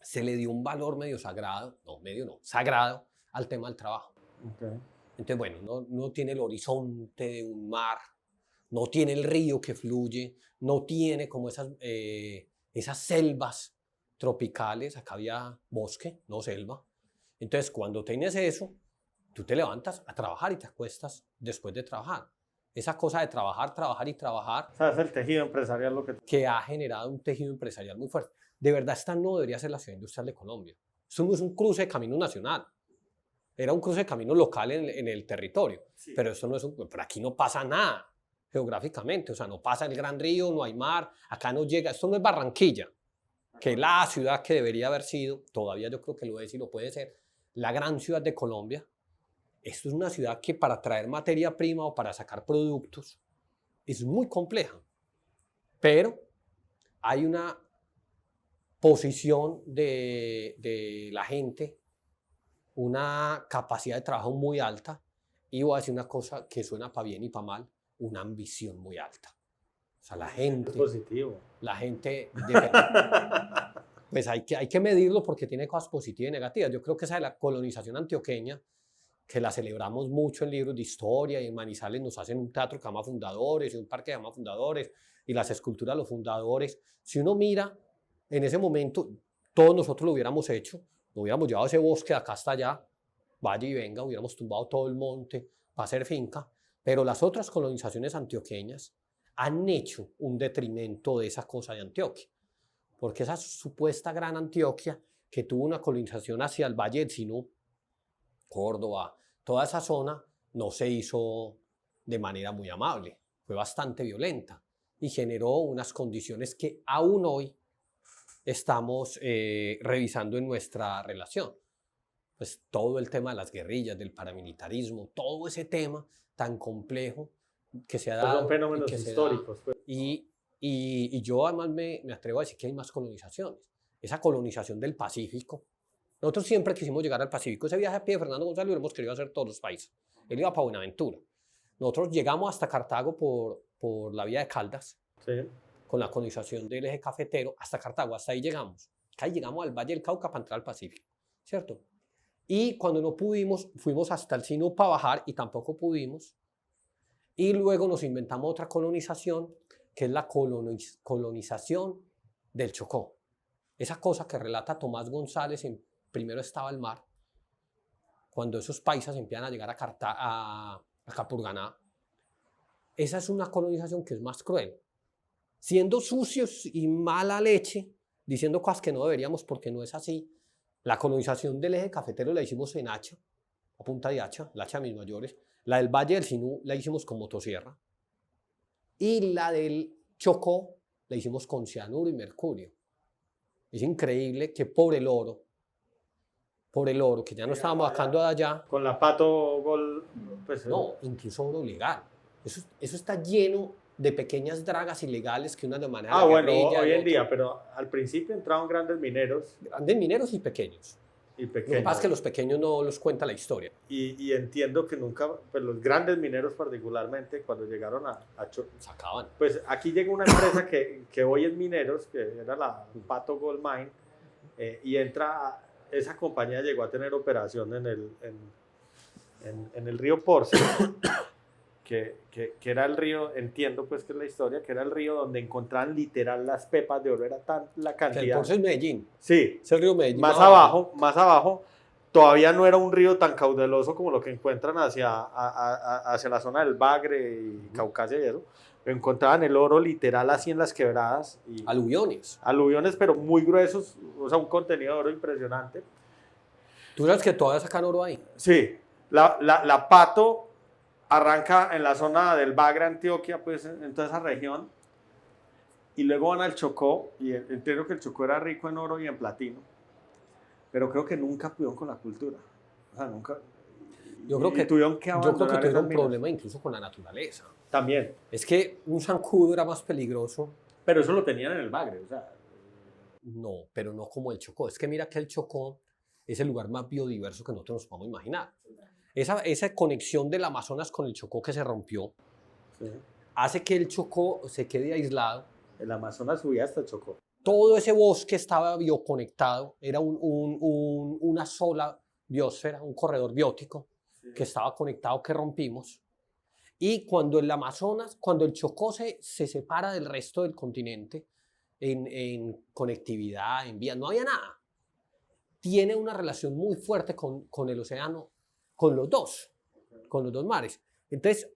se le dio un valor medio sagrado, sagrado al tema del trabajo. Okay. Entonces, bueno, no tiene el horizonte de un mar, no tiene el río que fluye, no tiene como esas selvas tropicales. Acá había bosque, no selva. Entonces, cuando tienes eso, tú te levantas a trabajar y te acuestas después de trabajar. Esa cosa de trabajar, trabajar y trabajar. O sea, es el tejido empresarial lo que ha generado un tejido empresarial muy fuerte. De verdad, esta no debería ser la ciudad industrial de Colombia. Esto no es un cruce de camino nacional. Era un cruce de camino local en el territorio. Sí. Pero esto no es pero aquí no pasa nada geográficamente. O sea, no pasa el gran río, no hay mar. Acá no llega. Esto no es Barranquilla, que es la ciudad que debería haber sido, todavía yo creo que lo es y lo puede ser, la gran ciudad de Colombia. Esto es una ciudad que para traer materia prima o para sacar productos es muy compleja. Pero hay una posición de la gente, una capacidad de trabajo muy alta, y voy a decir una cosa que suena para bien y para mal, una ambición muy alta. O sea, la gente... Es positivo. La gente... Pues hay que medirlo porque tiene cosas positivas y negativas. Yo creo que esa de la colonización antioqueña, que la celebramos mucho en libros de historia, y en Manizales nos hacen un teatro que llama Fundadores, y un parque que llama Fundadores, y las esculturas de los fundadores. Si uno mira, en ese momento, todos nosotros lo hubiéramos hecho, lo hubiéramos llevado a ese bosque de acá hasta allá, vaya y venga, hubiéramos tumbado todo el monte para hacer finca, pero las otras colonizaciones antioqueñas han hecho un detrimento de esa cosa de Antioquia, porque esa supuesta gran Antioquia, que tuvo una colonización hacia el Valle del Sinú, Córdoba, toda esa zona, no se hizo de manera muy amable, fue bastante violenta y generó unas condiciones que aún hoy estamos revisando en nuestra relación. Pues todo el tema de las guerrillas, del paramilitarismo, todo ese tema tan complejo que se ha dado. Son fenómenos históricos. Pues. Y yo además me atrevo a decir que hay más colonizaciones. Esa colonización del Pacífico. Nosotros siempre quisimos llegar al Pacífico. Ese viaje a pie de Fernando González lo hemos querido hacer todos los países. Él iba para Buenaventura. Nosotros llegamos hasta Cartago por la vía de Caldas, sí, con la colonización del eje cafetero, hasta Cartago. Hasta ahí llegamos. Ahí llegamos al Valle del Cauca para entrar al Pacífico, ¿cierto? Y cuando no pudimos, fuimos hasta el Sinú para bajar y tampoco pudimos. Y luego nos inventamos otra colonización, que es la colonización del Chocó. Esa cosa que relata Tomás González en Primero estaba el mar, cuando esos paisas empiezan a llegar a Capurganá. Esa es una colonización que es más cruel. Siendo sucios y mala leche, diciendo cosas que no deberíamos porque no es así. La colonización del eje cafetero la hicimos en hacha, a punta de hacha, el hacha de mis mayores. La del Valle del Sinú la hicimos con motosierra y la del Chocó la hicimos con cianuro y mercurio. Es increíble que por el oro, que ya no estábamos sacando de allá, Con la Pato Gol, pues no, incluso oro legal. Eso está lleno de pequeñas dragas ilegales que unas de manera Ah, bueno, guerrilla, hoy el en otro. día, pero al principio entraban grandes mineros Grandes mineros y pequeños. y Lo que pequeños. pasa es que los pequeños no los cuenta la historia. Y entiendo que nunca, pues los grandes mineros particularmente, cuando llegaron a Sacaban. pues aquí llegó una empresa que hoy es mineros, que era la Pato Gold Mine, y esa compañía llegó a tener operación en el río Porce, que era el río, entiendo pues que es la historia, que era el río donde encontraban literal las pepas de oro, era tan la cantidad. Entonces Medellín, Sí, es el río Medellín. más abajo, todavía no era un río tan caudaloso como lo que encuentran hacia la zona del Bagre y Caucasia y eso. Encontraban el oro literal así en las quebradas. Y Aluviones. aluviones, pero muy gruesos, o sea, un contenido de oro impresionante. ¿Tú sabes que todavía sacan oro ahí? Sí, la Pato arranca en la zona del Bagre, Antioquia, pues en toda esa región, y luego van al Chocó, y entiendo que el Chocó era rico en oro y en platino, pero creo que nunca pudieron con la cultura. O sea, nunca. Yo creo que tuvieron que Yo creo que abandonar tuvieron esas minas. problema incluso con la naturaleza. También, Es que un zancudo era más peligroso. pero eso lo tenían en el Bagre, o sea. No, pero no como el Chocó. Es que mira que el Chocó es el lugar más biodiverso que nosotros nos podemos imaginar. Esa conexión del Amazonas con el Chocó que se rompió Sí. hace que el Chocó se quede aislado. El Amazonas subía hasta el Chocó. Todo ese bosque estaba bioconectado, era una sola biosfera, un corredor biótico que estaba conectado, que rompimos. Y cuando el Amazonas, cuando el Chocó se separa del resto del continente en conectividad, en vías, no había nada. Tiene una relación muy fuerte con el océano, con los dos mares. Entonces,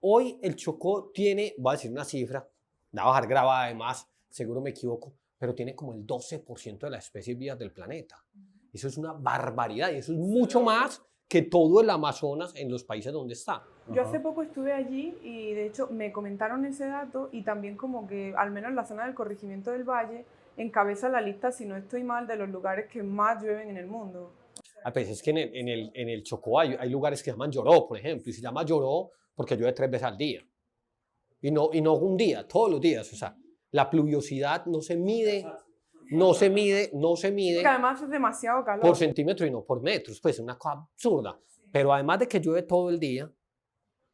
hoy el Chocó tiene, voy a decir una cifra, la voy a dejar grabada además, seguro me equivoco, pero tiene como el 12% de las especies vivas del planeta. Eso es una barbaridad y eso es mucho más que todo el Amazonas en los países donde está. Yo hace poco estuve allí y de hecho me comentaron ese dato y también como que al menos la zona del corregimiento del Valle encabeza la lista, si no estoy mal, de los lugares que más llueven en el mundo. Pues es que en el Chocó hay lugares que se llaman Lloró, por ejemplo, y se llama Lloró porque llueve 3 veces al día. Y no un día, todos los días. O sea, la pluviosidad no se mide Porque además es demasiado calor. por centímetro y no por metros, pues es una cosa absurda. Pero además de que llueve todo el día,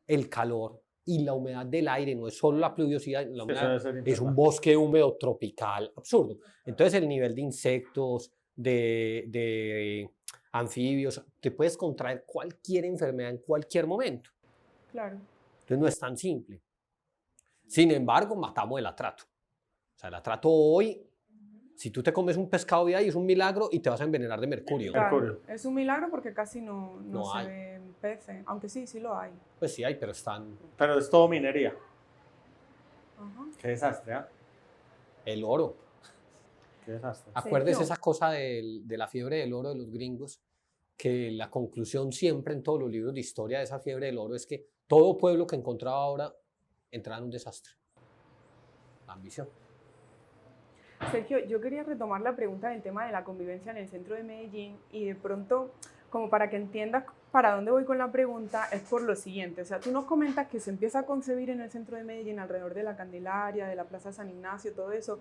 el calor y la humedad del aire, no es solo la pluviosidad, la humedad, Eso debe ser es un bosque húmedo tropical, absurdo. Entonces el nivel de insectos, de anfibios, te puedes contraer cualquier enfermedad en cualquier momento. Claro. Entonces no es tan simple. Sin embargo, matamos el atrato. O sea, el atrato hoy, si tú te comes un pescado de ahí, es un milagro y te vas a envenenar de mercurio. Claro, Mercurio. es un milagro porque casi no No se hay. ven peces, aunque sí lo hay. Pues sí hay, pero están Pero es todo minería. Ajá. Qué desastre, ¿ah? el oro. Qué desastre. Acuérdese Sergio. esa cosa de la fiebre del oro de los gringos, que la conclusión siempre en todos los libros de historia de esa fiebre del oro es que todo pueblo que encontraba ahora entraba en un desastre. La ambición. Sergio, yo quería retomar la pregunta del tema de la convivencia en el centro de Medellín y de pronto, como para que entiendas para dónde voy con la pregunta, es por lo siguiente. O sea, tú nos comentas que se empieza a concebir en el centro de Medellín, alrededor de la Candelaria, de la Plaza San Ignacio, todo eso,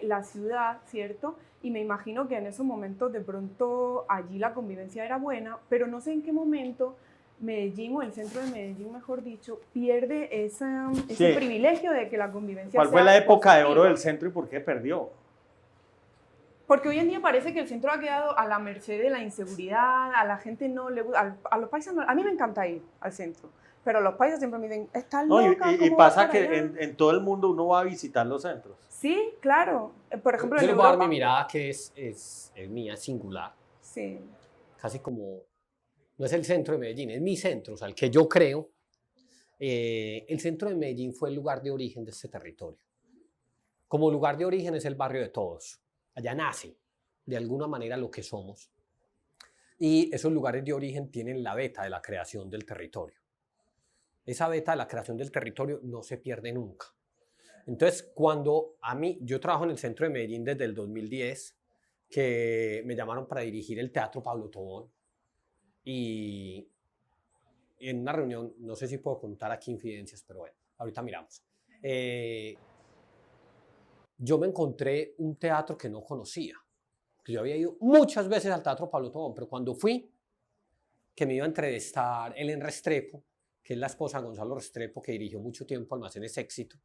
la ciudad, ¿cierto? Y me imagino que en esos momentos de pronto allí la convivencia era buena, pero no sé en qué momento Medellín, o el centro de Medellín, mejor dicho, pierde ese Sí. privilegio de que la convivencia ¿Cuál fue sea la época de oro positiva. del centro y por qué perdió? Porque hoy en día parece que el centro ha quedado a la merced de la inseguridad, a la gente no le gusta, a los paisas no, a mí me encanta ir al centro, pero los paisas siempre me dicen, ¿estás No, loca? y ¿Cómo vas pasa para que allá?". en todo el mundo uno va a visitar los centros. Sí, claro. Por ejemplo, Yo en les voy a dar mi Europa. mirada que es mía, singular. Sí, Casi como, no es el centro de Medellín, es mi centro, o sea, el que yo creo. El centro de Medellín fue el lugar de origen de este territorio. Como lugar de origen es el barrio de todos. Allá nace, de alguna manera, lo que somos. Y esos lugares de origen tienen la beta de la creación del territorio. esa beta de la creación del territorio no se pierde nunca. Entonces, cuando yo trabajo en el centro de Medellín desde el 2010, que me llamaron para dirigir el Teatro Pablo Tobón, y en una reunión, no sé si puedo contar aquí infidencias, pero bueno, ahorita miramos. Yo me encontré un teatro que no conocía. Yo había ido muchas veces al Teatro Pablo Tobón, pero cuando fui, que me iba a entrevistar Ellen Restrepo, que es la esposa de Gonzalo Restrepo, que dirigió mucho tiempo Almacenes Éxito,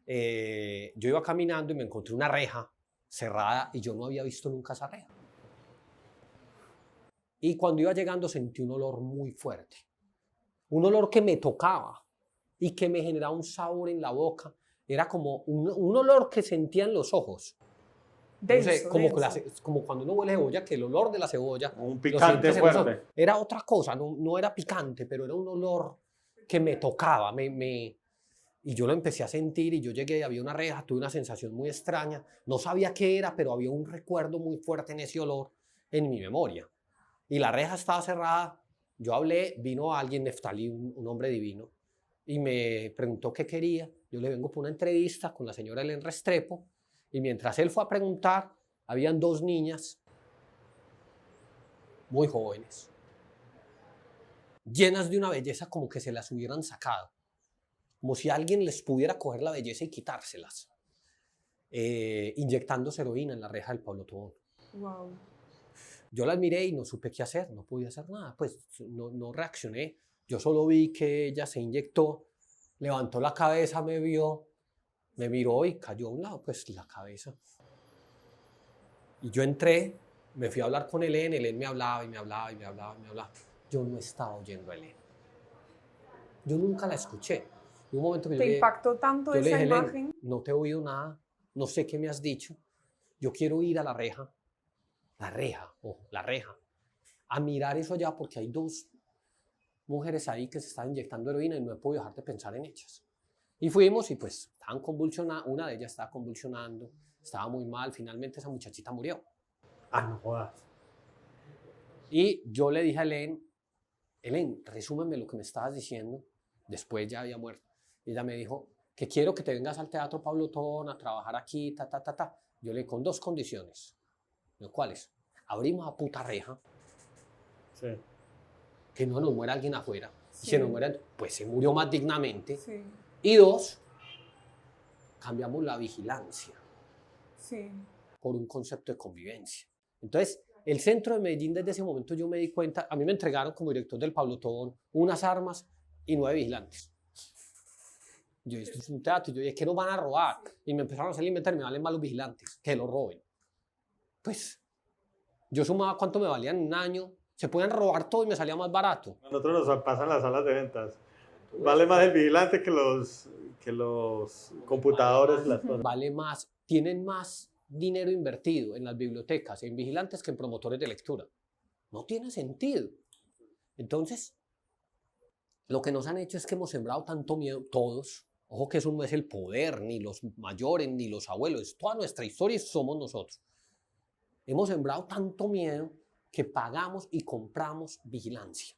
yo iba caminando y me encontré una reja cerrada y yo no había visto nunca esa reja. Y cuando iba llegando sentí un olor muy fuerte, un olor que me tocaba y que me generaba un sabor en la boca. Era como un olor que sentía en los ojos. Denso, no sé, denso. como cuando uno huele cebolla, que el olor de la cebolla... Un picante fuerte. Era otra cosa, no era picante, pero era un olor que me tocaba, y yo lo empecé a sentir y yo llegué y había una reja, tuve una sensación muy extraña, no sabía qué era, pero había un recuerdo muy fuerte en ese olor en mi memoria. Y la reja estaba cerrada, yo hablé, vino alguien, Neftalí, un hombre divino, y me preguntó qué quería. Yo le vengo por una entrevista con la señora Ellen Restrepo, y mientras él fue a preguntar, habían dos niñas muy jóvenes, llenas de una belleza como que se las hubieran sacado, como si alguien les pudiera coger la belleza y quitárselas, inyectándose heroína en la reja del Pablo Tobón. Wow. Yo las miré y no supe qué hacer, no podía hacer nada, pues no reaccioné. Yo solo vi que ella se inyectó, levantó la cabeza, me vio, me miró y cayó a un lado, pues la cabeza. Y yo entré, me fui a hablar con Helen me hablaba y me hablaba y me hablaba y me hablaba. Yo no estaba oyendo a Helen. Yo nunca la escuché. Y un momento que ¿Te impactó tanto esa dije, imagen? Helen, no te he oído nada, no sé qué me has dicho. Yo quiero ir a la reja, a mirar eso allá porque hay dos mujeres ahí que se están inyectando heroína y no he podido dejar de pensar en ellas. Y fuimos y pues estaban convulsionando, una de ellas estaba convulsionando, estaba muy mal, finalmente esa muchachita murió. No jodas. Y yo le dije a Helen, resúmeme lo que me estabas diciendo, después ya había muerto. Y ella me dijo que quiero que te vengas al Teatro Pablo Tobón a trabajar aquí, Yo le dije, con dos condiciones. ¿Cuáles? Abrimos a puta reja. Sí. Que no nos muera alguien afuera. Sí. Si nos muera, pues se murió más dignamente. Sí. Y dos, cambiamos la vigilancia. Sí. Por un concepto de convivencia. Entonces, el centro de Medellín, desde ese momento yo me di cuenta, a mí me entregaron como director del Pablo Tobón unas armas y 9 vigilantes. Yo, esto es un teatro, yo dije, ¿qué nos van a robar? Y me empezaron a hacer el inventario, me valen más los vigilantes, que lo roben. Pues, yo sumaba cuánto me valían en un año, se pueden robar todo y me salía más barato. A nosotros nos pasan las salas de ventas. Vale más el vigilante que los computadores. Vale más, tienen más dinero invertido en las bibliotecas, en vigilantes que en promotores de lectura. No tiene sentido. Entonces, lo que nos han hecho es que hemos sembrado tanto miedo, todos. Ojo que eso no es el poder, ni los mayores, ni los abuelos. Es toda nuestra historia y somos nosotros. Hemos sembrado tanto miedo que pagamos y compramos vigilancia.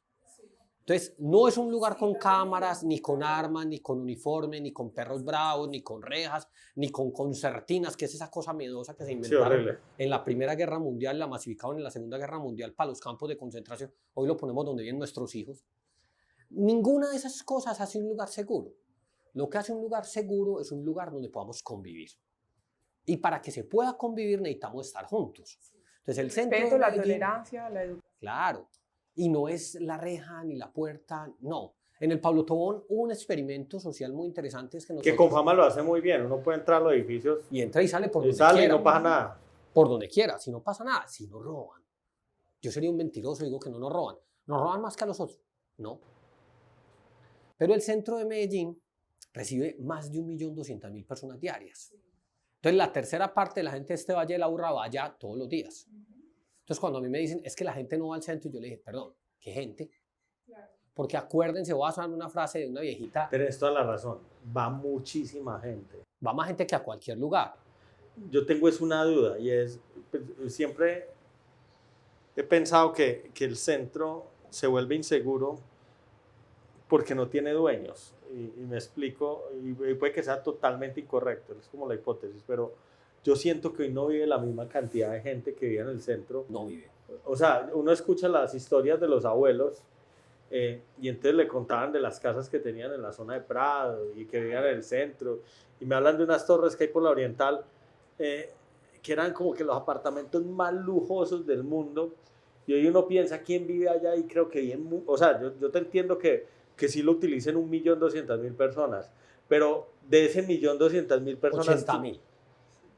Entonces, no es un lugar con cámaras, ni con armas, ni con uniformes, ni con perros bravos, ni con rejas, ni con concertinas, que es esa cosa miedosa que se inventaron en la Primera Guerra Mundial, la masificaron en la Segunda Guerra Mundial para los campos de concentración. Hoy lo ponemos donde viven nuestros hijos. Ninguna de esas cosas hace un lugar seguro. Lo que hace un lugar seguro es un lugar donde podamos convivir. Y para que se pueda convivir necesitamos estar juntos. Entonces, el centro respeto, de Medellín, la tolerancia, la educación. Claro. Y no es la reja ni la puerta, no. En el Pablo Tobón hubo un experimento social muy interesante. Que Confama lo hace muy bien. Uno puede entrar a los edificios. Y entra y sale por donde quiera. Y no pasa nada. Por donde quiera. Si no pasa nada, si no roban. Yo sería un mentiroso y digo que no nos roban. ¿Nos roban más que a los otros? No. Pero el centro de Medellín recibe más de 1.200.000 personas diarias. Entonces, la tercera parte de la gente de este Valle de la Urra va allá todos los días. Entonces, cuando a mí me dicen, es que la gente no va al centro, yo le dije, perdón, ¿qué gente? Claro. Porque acuérdense, voy a usar una frase de una viejita. Pero es toda la razón, va muchísima gente. Va más gente que a cualquier lugar. Yo tengo una duda y es, pues, siempre he pensado que el centro se vuelve inseguro porque no tiene dueños. Y me explico, y puede que sea totalmente incorrecto, es como la hipótesis, pero yo siento que hoy no vive la misma cantidad de gente que vive en el centro. No vive. O sea, uno escucha las historias de los abuelos y entonces le contaban de las casas que tenían en la zona de Prado y que vivían en el centro, y me hablan de unas torres que hay por la Oriental, que eran como que los apartamentos más lujosos del mundo, y hoy uno piensa quién vive allá y creo que bien, o sea, yo te entiendo que sí lo utilicen 1.200.000 personas, pero de ese 1.200.000 personas... 80.000.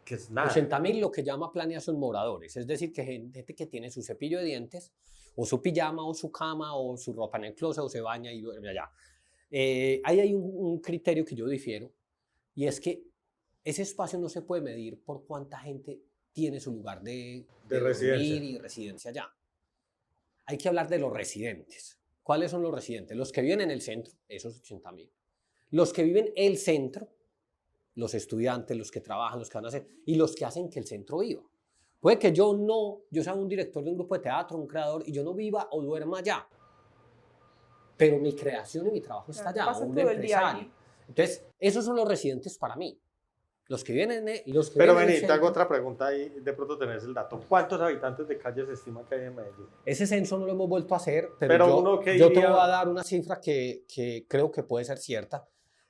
Que es nada. 80.000 lo que llama planeación moradores, es decir, que gente que tiene su cepillo de dientes, o su pijama, o su cama, o su ropa en el closet, o se baña y duerme allá. Ahí hay un criterio que yo difiero, y es que ese espacio no se puede medir por cuánta gente tiene su lugar de residencia dormir y residencia allá. Hay que hablar de los residentes. ¿Cuáles son los residentes? Los que viven en el centro, esos 80.000. Los que viven en el centro, los estudiantes, los que trabajan, los que van a hacer, y los que hacen que el centro viva. Puede que yo sea un director de un grupo de teatro, un creador, y yo no viva o duerma allá, pero mi creación y mi trabajo está allá, o un empresario. Entonces, esos son los residentes para mí. Los que vienen, los que Pero vienen vení, te hago otra pregunta ahí, de pronto tenés el dato. ¿Cuántos habitantes de calle se estima que hay en Medellín? Ese censo no lo hemos vuelto a hacer, pero yo te voy a dar una cifra que creo que puede ser cierta.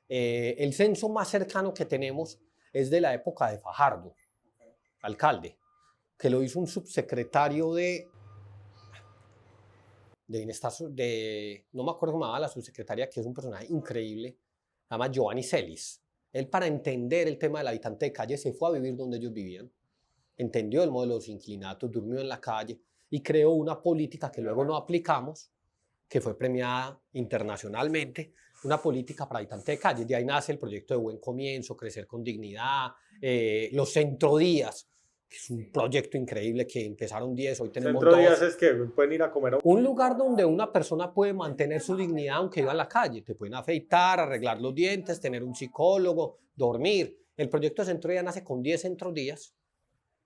El censo más cercano que tenemos es de la época de Fajardo, alcalde, que lo hizo un subsecretario no me acuerdo cómo se llamaba la subsecretaria, que es un personaje increíble, se llama Giovanni Celis. Él, para entender el tema del habitante de calle, se fue a vivir donde ellos vivían, entendió el modelo de los inquilinatos, durmió en la calle y creó una política que luego no aplicamos, que fue premiada internacionalmente, una política para habitantes de calle. De ahí nace el proyecto de Buen Comienzo, Crecer con Dignidad, los centrodías, que es un proyecto increíble que empezaron 10, hoy tenemos 2. Centrodías es que pueden ir a comer. Un lugar donde una persona puede mantener su dignidad aunque viva en la calle. Te pueden afeitar, arreglar los dientes, tener un psicólogo, dormir. El proyecto de centrodía nace con 10 centrodías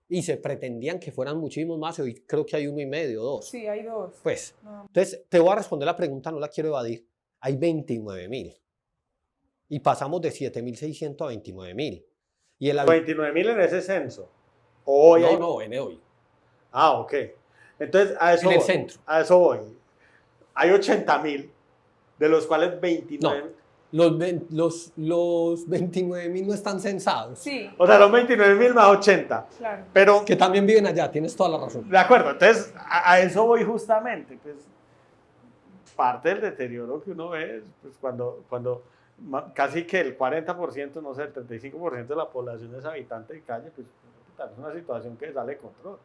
y se pretendían que fueran muchísimos más, y hoy creo que hay 1,5, 2. Sí, hay 2. Pues, no. Entonces, te voy a responder la pregunta, no la quiero evadir. Hay 29.000. Y pasamos de 7.600 a 29.000. Y 29.000 en ese censo. Hoy no, en hoy. Ah, ok. Entonces, a eso en el voy, centro. A eso voy. Hay 80.000, de los cuales 29... No, los 29.000 no están censados. Sí. O sea, los 29.000 más 80. Claro. Pero, que también viven allá, tienes toda la razón. De acuerdo, entonces a eso voy justamente. Pues, parte del deterioro que uno ve es pues, cuando casi que el 40%, no sé, el 35% de la población es habitante de calle, pues es una situación que sale de control.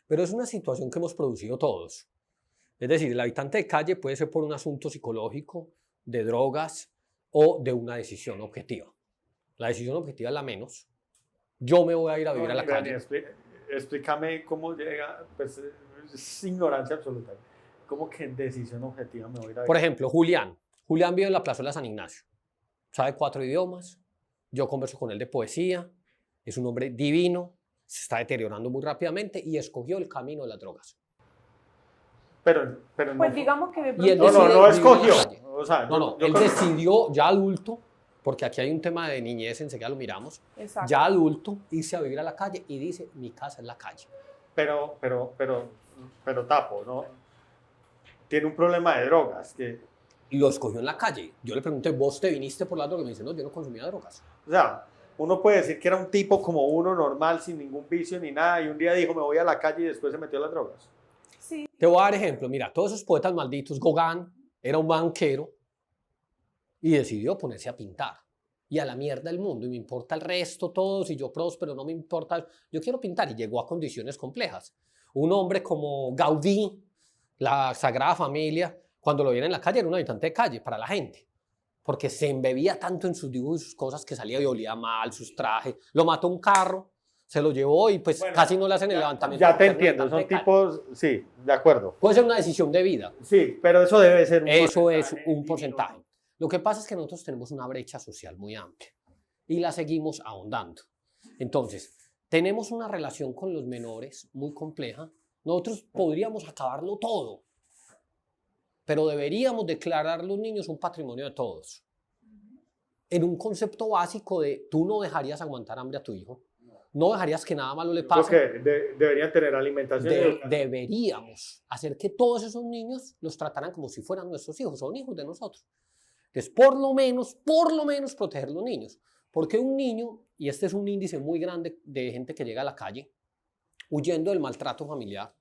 Pero es una situación que hemos producido todos. Es decir, el habitante de calle puede ser por un asunto psicológico, de drogas o de una decisión objetiva. La decisión objetiva es la menos. Yo me voy a ir a vivir a la calle. Explícame cómo llega, pues es ignorancia absoluta. ¿Cómo que en decisión objetiva me voy a ir a vivir? Por ejemplo, Julián vive en la plazuela San Ignacio. Sabe 4 idiomas. Yo converso con él de poesía. Es un hombre divino. Se está deteriorando muy rápidamente y escogió el camino de las drogas. Pero pues no, digamos que de pronto... no escogió. O sea, él decidió ya adulto, porque aquí hay un tema de niñez, enseguida lo miramos. Exacto. Ya adulto, irse a vivir a la calle y dice, mi casa es la calle. Pero Tapo, ¿no? Tiene un problema de drogas que... Y lo escogió en la calle. Yo le pregunté, ¿vos te viniste por las drogas? Y me dice, no, yo no consumía drogas. O sea, uno puede decir que era un tipo como uno, normal, sin ningún vicio ni nada, y un día dijo, me voy a la calle y después se metió a las drogas. Sí. Te voy a dar ejemplo. Mira, todos esos poetas malditos, Gauguin era un banquero y decidió ponerse a pintar. Y a la mierda el mundo, y me importa el resto, todo, si yo próspero, no me importa. Yo quiero pintar, y llegó a condiciones complejas. Un hombre como Gaudí, la Sagrada Familia, cuando lo veían en la calle, era un habitante de calle para la gente. Porque se embebía tanto en sus dibujos y sus cosas que salía y olía mal, sus trajes. Lo mató un carro, se lo llevó y pues bueno, casi no le hacen el levantamiento. Ya te entiendo, son tipos, sí, de acuerdo. Puede ser una decisión de vida. Sí, pero eso debe ser un porcentaje. Eso es un porcentaje. Lo que pasa es que nosotros tenemos una brecha social muy amplia y la seguimos ahondando. Entonces, tenemos una relación con los menores muy compleja. Nosotros podríamos acabarlo todo. pero deberíamos declarar los niños un patrimonio de todos. En un concepto básico de tú no dejarías aguantar hambre a tu hijo, no dejarías que nada malo le pase. Porque deberían tener alimentación. Deberíamos hacer que todos esos niños los trataran como si fueran nuestros hijos, son hijos de nosotros. Entonces, por lo menos proteger a los niños. Porque un niño, y este es un índice muy grande de gente que llega a la calle, huyendo del maltrato familiar,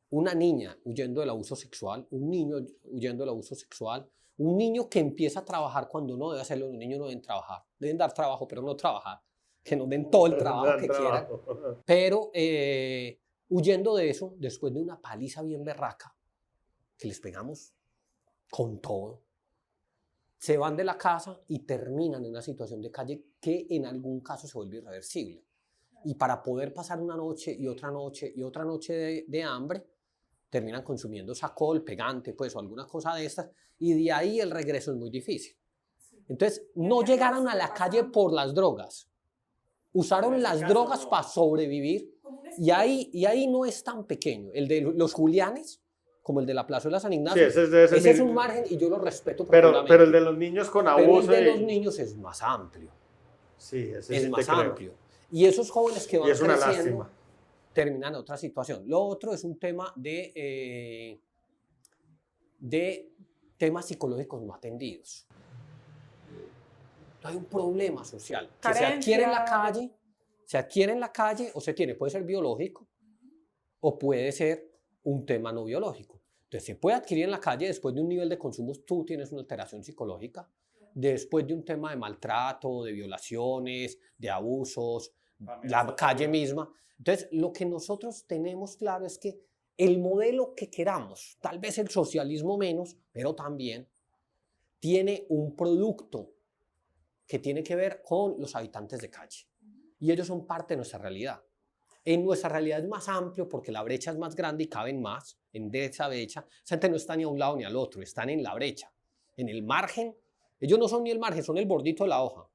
una niña huyendo del abuso sexual, un niño huyendo del abuso sexual, un niño que empieza a trabajar cuando no debe hacerlo, los niños no deben trabajar, deben dar trabajo, pero no trabajar, que nos den todo el trabajo que quieran, pero huyendo de eso, después de una paliza bien berraca, que les pegamos con todo, se van de la casa y terminan en una situación de calle que en algún caso se vuelve irreversible. Y para poder pasar una noche y otra noche y otra noche de hambre, terminan consumiendo Sacol, pegante, pues, o alguna cosa de estas, y de ahí el regreso es muy difícil. Entonces, no llegaron a la calle por las drogas, usaron las drogas para sobrevivir, y ahí no es tan pequeño. El de los Julianes, como el de la Plazuela San Ignacio, Sí, ese es un margen y yo lo respeto profundamente. Pero el de los niños con abuso. Pero el de los niños es más amplio. Sí, ese es sí más te creo. amplio. Y esos jóvenes que van Y es una creciendo lástima. terminan en otra situación. Lo otro es un tema de temas psicológicos no atendidos. Hay un problema social que se adquiere en la calle, o se tiene, puede ser biológico o puede ser un tema no biológico. Entonces se puede adquirir en la calle después de un nivel de consumo, tú tienes una alteración psicológica, después de un tema de maltrato, de violaciones, de abusos, la calle misma. Entonces lo que nosotros tenemos claro es que el modelo que queramos, tal vez el socialismo menos, pero también tiene un producto que tiene que ver con los habitantes de calle. Y ellos son parte de nuestra realidad. En nuestra realidad es más amplio porque la brecha es más grande y caben más en esa brecha. Esa gente no está ni a un lado ni al otro, están en la brecha, en el margen. Ellos no son ni el margen, son el bordito de la hoja.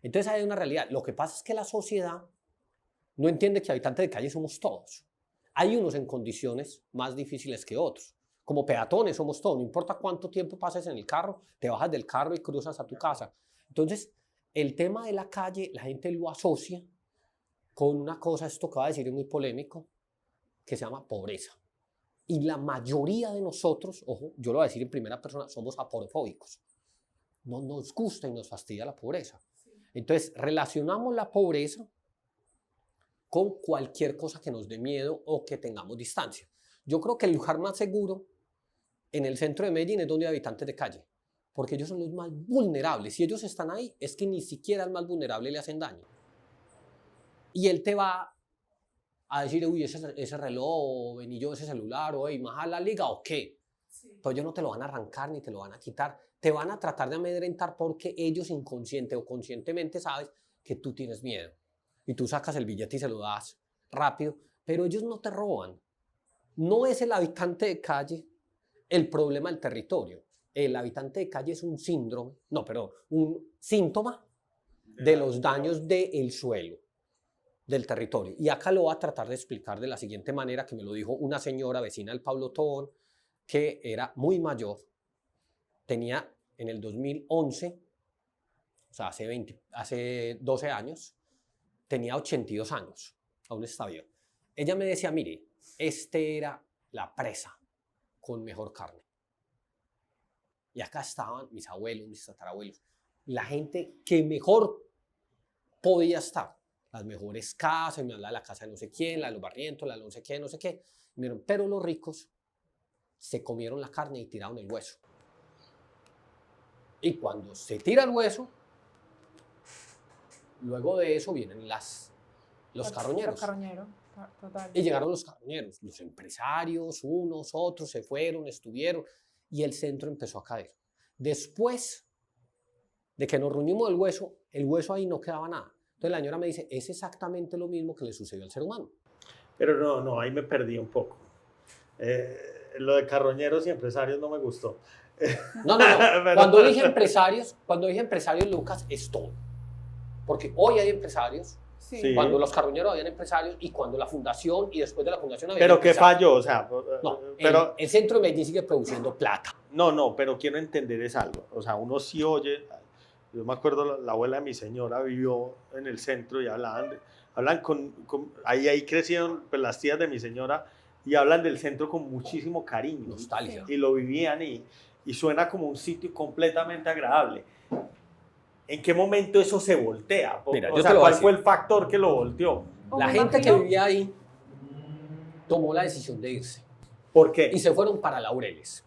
Entonces hay una realidad. Lo que pasa es que la sociedad no entiende que habitantes de calle somos todos. Hay unos en condiciones más difíciles que otros. Como peatones somos todos, no importa cuánto tiempo pases en el carro, te bajas del carro y cruzas a tu casa. Entonces, el tema de la calle, la gente lo asocia con una cosa, esto que voy a decir es muy polémico, que se llama pobreza. Y la mayoría de nosotros, ojo, yo lo voy a decir en primera persona, somos aporofóbicos. No nos gusta y nos fastidia la pobreza. Entonces, relacionamos la pobreza con cualquier cosa que nos dé miedo o que tengamos distancia. Yo creo que el lugar más seguro en el centro de Medellín es donde hay habitantes de calle, porque ellos son los más vulnerables. Si ellos están ahí, es que ni siquiera al más vulnerable le hacen daño. Y él te va a decir, uy, ese reloj, venillo, ese celular, o más a la liga, ¿o qué? Sí. Pero ellos no te lo van a arrancar ni te lo van a quitar. Te van a tratar de amedrentar porque ellos inconsciente o conscientemente sabes que tú tienes miedo. Y tú sacas el billete y se lo das rápido, pero ellos no te roban. No es el habitante de calle el problema del territorio. El habitante de calle es un síndrome, un síntoma de los daños del suelo, del territorio. Y acá lo voy a tratar de explicar de la siguiente manera, que me lo dijo una señora vecina del Pablo Tobón, que era muy mayor, tenía en el 2011, o sea, hace 12 años, tenía 82 años, aún está bien. Ella me decía, mire, era la presa con mejor carne. Y acá estaban mis abuelos, mis tatarabuelos, la gente que mejor podía estar. Las mejores casas, me hablaba de la casa de no sé quién, la de los Barrientos, la de no sé qué, no sé qué. Pero los ricos se comieron la carne y tiraron el hueso. Y cuando se tira el hueso, luego de eso vienen los carroñeros. Los carroñeros, total. Y llegaron los carroñeros, los empresarios, unos, otros, se fueron, estuvieron, y el centro empezó a caer. Después de que nos reunimos el hueso ahí no quedaba nada. Entonces la señora me dice, es exactamente lo mismo que le sucedió al ser humano. Pero no, ahí me perdí un poco. Lo de carroñeros y empresarios no me gustó. No. Cuando dije empresarios, Lucas, es todo. Porque hoy hay empresarios Sí. Cuando los carroñeros habían empresarios y cuando la fundación y después de la fundación había Pero ¿qué empresarios. falló? O sea, No, pero, el centro de Medellín sigue produciendo plata. no, pero quiero entender es algo. O sea, uno sí oye, yo me acuerdo, la abuela de mi señora vivió en el centro y hablan ahí crecieron pues, las tías de mi señora y hablan del centro con muchísimo cariño. Nostalgia. Y lo vivían y suena como un sitio completamente agradable. ¿En qué momento eso se voltea? Mira, O yo sea, te lo voy a ¿cuál decir. fue el factor que lo volteó? O La me gente que imagino- vivía ahí tomó la decisión de irse ¿Por qué? y se fueron para Laureles.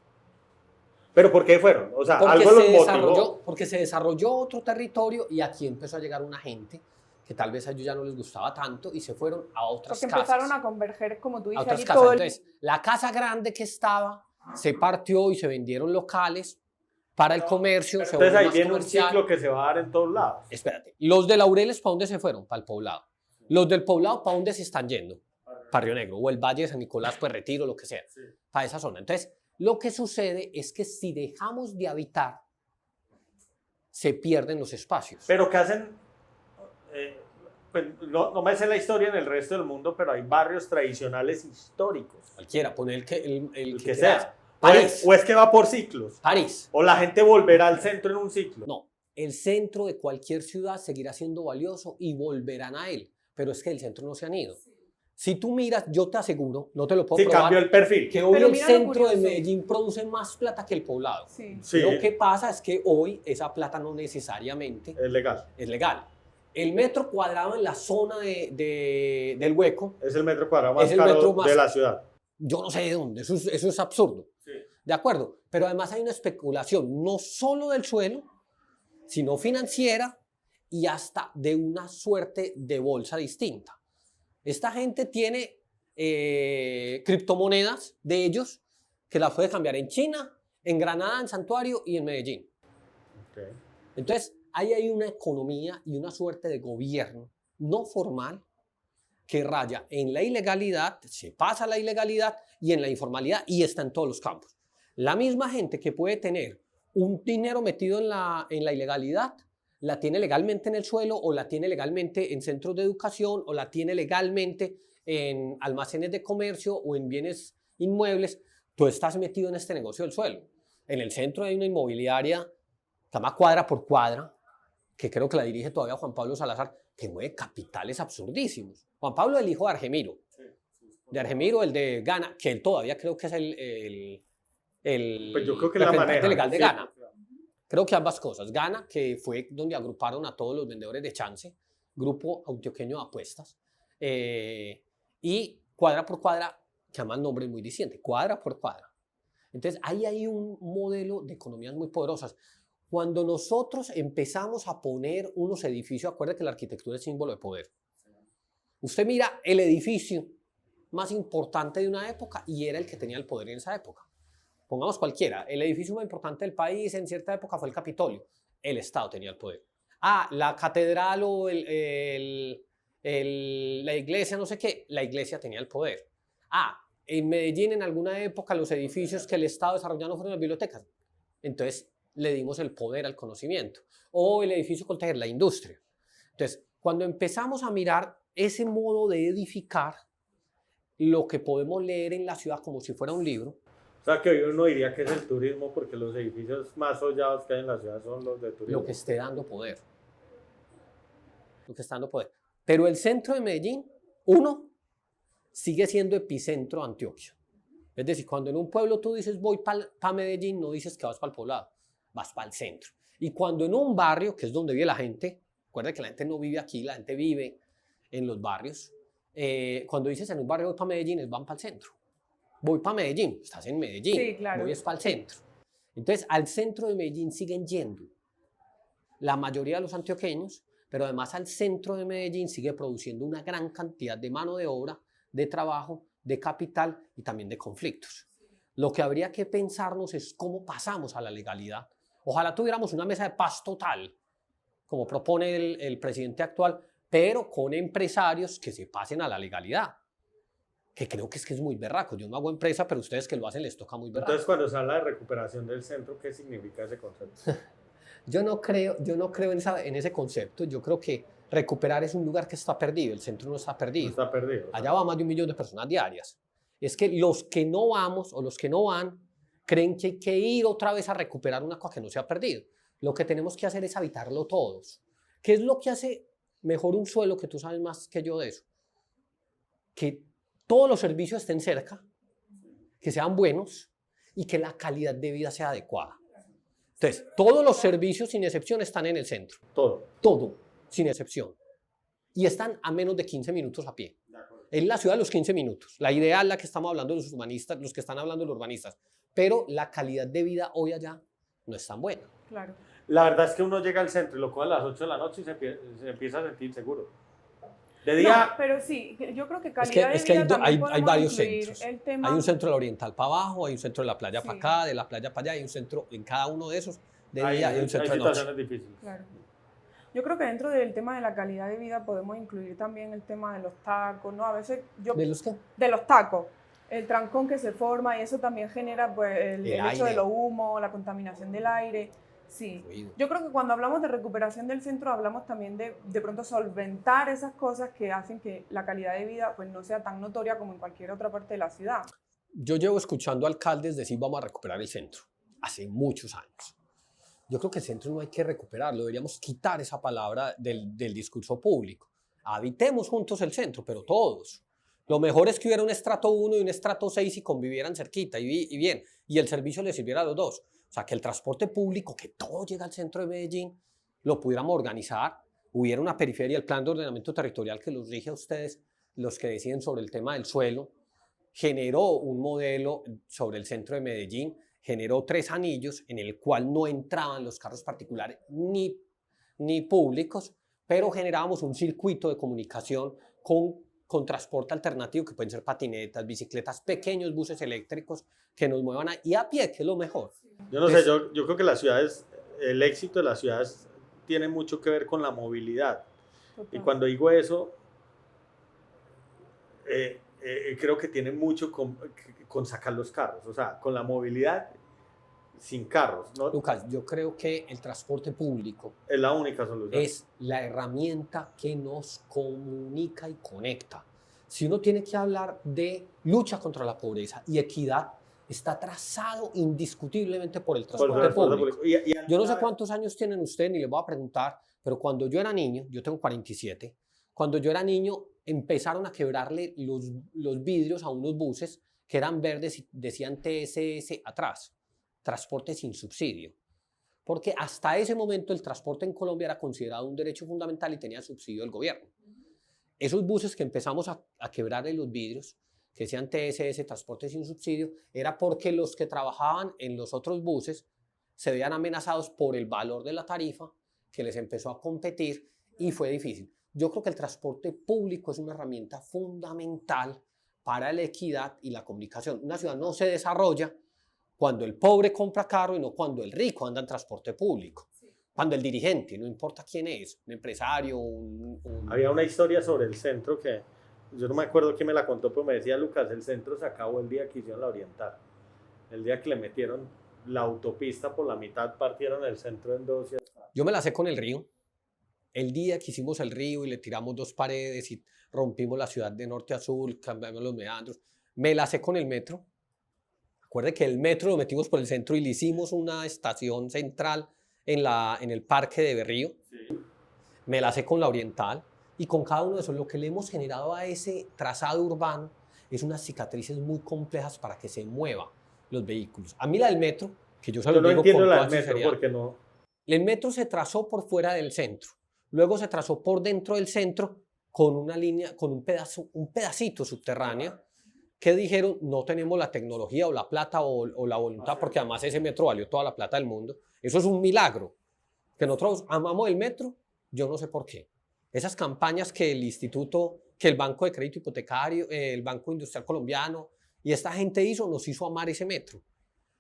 ¿Pero por qué fueron? O sea, Porque algo los motivó. porque se desarrolló otro territorio y aquí empezó a llegar una gente que tal vez a ellos ya no les gustaba tanto y se fueron a otras Porque casas. empezaron a converger, como tú A dices, otras allí casas. todo el... Entonces, la casa grande que estaba se partió y se vendieron locales para el comercio. Se Entonces volvió ahí más viene un comercial. ciclo que se va a dar en todos lados. Espérate, los de Laureles, ¿para dónde se fueron? Para el Poblado. Los del Poblado, ¿para dónde se están yendo? Para Río Negro o el Valle de San Nicolás, pues Retiro, lo que sea. Para esa zona. Entonces, lo que sucede es que si dejamos de habitar, se pierden los espacios. Pero ¿qué hacen? Pues, no me sé la historia en el resto del mundo, pero hay barrios tradicionales históricos. Cualquiera, poner el El que que sea. sea. París. O es que va por ciclos. París. O la gente volverá al centro en un ciclo. No, el centro de cualquier ciudad seguirá siendo valioso y volverán a él. Pero es que del centro no se han ido. Si tú miras, yo te aseguro, no te lo puedo Sí, probar, cambió el perfil. que hoy Pero el mira lo centro de curioso. Medellín produce más plata que el Poblado. Sí. Sí, Lo que pasa es que hoy esa plata no necesariamente es legal. es legal. El metro cuadrado en la zona del Hueco, Es el metro cuadrado más Es el caro metro más- de la ciudad. yo no sé de dónde, eso es absurdo. ¿De acuerdo? Pero además hay una especulación, no solo del suelo, sino financiera y hasta de una suerte de bolsa distinta. Esta gente tiene criptomonedas de ellos que las puede cambiar en China, en Granada, en Santuario y en Medellín. Okay. Entonces, ahí hay una economía y una suerte de gobierno no formal que raya en la ilegalidad, se pasa a la ilegalidad y en la informalidad y está en todos los campos. La misma gente que puede tener un dinero metido en la ilegalidad, la tiene legalmente en el suelo o la tiene legalmente en centros de educación o la tiene legalmente en almacenes de comercio o en bienes inmuebles. Tú estás metido en este negocio del suelo. En el centro hay una inmobiliaria que se llama Cuadra por Cuadra, que creo que la dirige todavía Juan Pablo Salazar, que mueve capitales absurdísimos. Juan Pablo, el hijo de Argemiro. De Argemiro, el de Gana, que él todavía creo que es el Pues yo creo que la representante maneja. legal de Sí. Gana. Creo que ambas cosas. Gana, que fue donde agruparon a todos los vendedores de chance, grupo antioqueño de apuestas, y Cuadra por Cuadra, que además el nombre es muy diciente, Cuadra por Cuadra. Entonces, ahí hay un modelo de economías muy poderosas. Cuando nosotros empezamos a poner unos edificios, acuérdense que la arquitectura es símbolo de poder. Usted mira el edificio más importante de una época y era el que tenía el poder en esa época. Pongamos cualquiera, el edificio más importante del país en cierta época fue el Capitolio. El Estado tenía el poder. Ah, la catedral o la iglesia, no sé qué, la iglesia tenía el poder. Ah, en Medellín en alguna época los edificios que el Estado desarrolló fueron las bibliotecas. Entonces le dimos el poder al conocimiento. O el edificio Coltejer, la industria. Entonces, cuando empezamos a mirar ese modo de edificar, lo que podemos leer en la ciudad como si fuera un libro. O sea que hoy uno diría que es el turismo porque los edificios más sollados que hay en la ciudad son los de turismo. Lo que esté dando poder. Lo que está dando poder. Pero el centro de Medellín, uno, sigue siendo epicentro de Antioquia. Es decir, cuando en un pueblo tú dices voy para Medellín, no dices que vas para el poblado, vas para el centro. Y cuando en un barrio, que es donde vive la gente, recuerda que la gente no vive aquí, la gente vive en los barrios. Cuando dices en un barrio voy para Medellín, es van para el centro. Voy para Medellín, estás en Medellín, Sí, claro. voy es para el centro. Entonces, al centro de Medellín siguen yendo la mayoría de los antioqueños, pero además al centro de Medellín sigue produciendo una gran cantidad de mano de obra, de trabajo, de capital y también de conflictos. Lo que habría que pensarnos es cómo pasamos a la legalidad. Ojalá tuviéramos una mesa de paz total, como propone el presidente actual, pero con empresarios que se pasen a la legalidad. Que creo que es muy berraco. Yo no hago empresa, pero ustedes que lo hacen les toca muy berraco. Entonces, cuando se habla de recuperación del centro, ¿qué significa ese concepto? Yo no creo en ese concepto. Yo creo que recuperar es un lugar que está perdido. El centro no está perdido. No está perdido. Allá va más de 1 millón de personas diarias. Es que los que no vamos o los que no van creen que hay que ir otra vez a recuperar una cosa que no se ha perdido. Lo que tenemos que hacer es habitarlo todos. ¿Qué es lo que hace mejor un suelo, que tú sabes más que yo de eso? Que todos los servicios estén cerca, que sean buenos y que la calidad de vida sea adecuada. Entonces, todos los servicios sin excepción están en el centro. Todo, sin excepción. Y están a menos de 15 minutos a pie. Es la ciudad de los 15 minutos. La idea es la que estamos hablando de los urbanistas, los que están hablando de los urbanistas. Pero la calidad de vida hoy allá no es tan buena. Claro. La verdad es que uno llega al centro y lo coge a las 8 de la noche y se empieza a sentir seguro. De día... No, pero sí, yo creo que calidad de Es que vida también hay podemos varios incluir centros. el tema... Hay un centro de la Oriental para abajo, hay un centro de la playa Sí. para acá, de la playa para allá, hay un centro en cada uno de esos. De hay día hay un centro de noche. situaciones difíciles. Claro. Yo creo que dentro del tema de la calidad de vida podemos incluir también el tema de los tacos, ¿no? A veces yo... ¿De los qué? De los tacos. El trancón que se forma y eso también genera pues, el hecho de aire. los humos, la contaminación del aire. Sí. Ruido. Yo creo que cuando hablamos de recuperación del centro hablamos también de pronto solventar esas cosas que hacen que la calidad de vida pues, no sea tan notoria como en cualquier otra parte de la ciudad. Yo llevo escuchando alcaldes decir vamos a recuperar el centro hace muchos años. Yo creo que el centro no hay que recuperarlo, deberíamos quitar esa palabra del discurso público. Habitemos juntos el centro, pero todos. Lo mejor es que hubiera un estrato 1 y un estrato 6 y convivieran cerquita y bien, y el servicio les sirviera a los dos. O sea, que el transporte público, que todo llega al centro de Medellín, lo pudiéramos organizar, hubiera una periferia, el plan de ordenamiento territorial que los rige a ustedes, los que deciden sobre el tema del suelo, generó un modelo sobre el centro de Medellín, generó 3 anillos en el cual no entraban los carros particulares ni públicos, pero generábamos un circuito de comunicación con transporte alternativo, que pueden ser patinetas, bicicletas, pequeños buses eléctricos que nos muevan y a pie, que es lo mejor. Yo no sé, yo creo que las ciudades, el éxito de las ciudades tiene mucho que ver con la movilidad. Total. Y cuando digo eso, creo que tiene mucho con sacar los carros, o sea, con la movilidad sin carros, ¿no? Lucas, yo creo que el transporte público Es la única solución. es la herramienta que nos comunica y conecta. Si uno tiene que hablar de lucha contra la pobreza y equidad, está trazado indiscutiblemente por el transporte público. Yo no sé cuántos años tienen ustedes, ni les voy a preguntar, pero cuando yo era niño, yo tengo 47, cuando yo era niño empezaron a quebrarle los vidrios a unos buses que eran verdes y decían TSS atrás, transporte sin subsidio. Porque hasta ese momento el transporte en Colombia era considerado un derecho fundamental y tenía subsidio del gobierno. Esos buses que empezamos a quebrarle los vidrios, que decían TSS, transporte sin subsidio, era porque los que trabajaban en los otros buses se veían amenazados por el valor de la tarifa que les empezó a competir y fue difícil. Yo creo que el transporte público es una herramienta fundamental para la equidad y la comunicación. Una ciudad no se desarrolla cuando el pobre compra carro y no cuando el rico anda en transporte público. Sí. Cuando el dirigente, no importa quién es, un empresario, Había una historia sobre el centro que yo no me acuerdo quién me la contó, pero me decía Lucas, el centro se acabó el día que hicieron la Oriental. El día que le metieron la autopista por la mitad, partieron el centro en dos. Yo me la sé con el río. El día que hicimos el río y le tiramos 2 paredes y rompimos la ciudad de norte a sur, cambiamos los meandros, me la sé con el metro. Recuerde que el metro lo metimos por el centro y le hicimos una estación central en el parque de Berrío. Sí. Me la sé con la Oriental y con cada uno de esos lo que le hemos generado a ese trazado urbano es unas cicatrices muy complejas para que se muevan los vehículos. A mí la del metro, que yo se lo digo no entiendo con la toda del metro, sinceridad, porque no. El metro se trazó por fuera del centro, luego se trazó por dentro del centro con una línea, con un pedacito subterráneo, que dijeron no tenemos la tecnología o la plata o la voluntad, porque además ese metro valió toda la plata del mundo. Eso es un milagro. Que nosotros amamos el metro, yo no sé por qué. Esas campañas que el instituto, que el Banco de Crédito Hipotecario, el Banco Industrial Colombiano y esta gente hizo, nos hizo amar ese metro.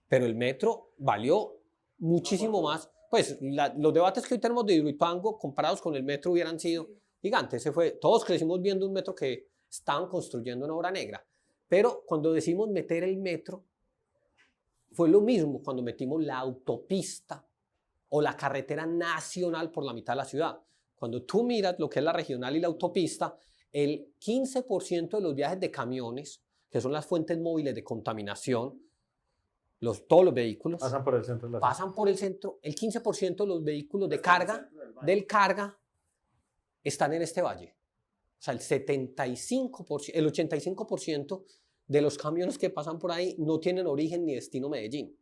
Pero el metro valió muchísimo más. Pues los debates que hoy tenemos de Hidroituango comparados con el metro hubieran sido gigantes. Todos crecimos viendo un metro que estaban construyendo una obra negra. Pero cuando decimos meter el metro, fue lo mismo cuando metimos la autopista o la carretera nacional por la mitad de la ciudad. Cuando tú miras lo que es la regional y la autopista, el 15% de los viajes de camiones, que son las fuentes móviles de contaminación, todos los vehículos Pasan por el centro de la ciudad. pasan por el centro. El 15% de los vehículos de carga, están en este valle. O sea, el 85% de los camiones que pasan por ahí no tienen origen ni destino Medellín.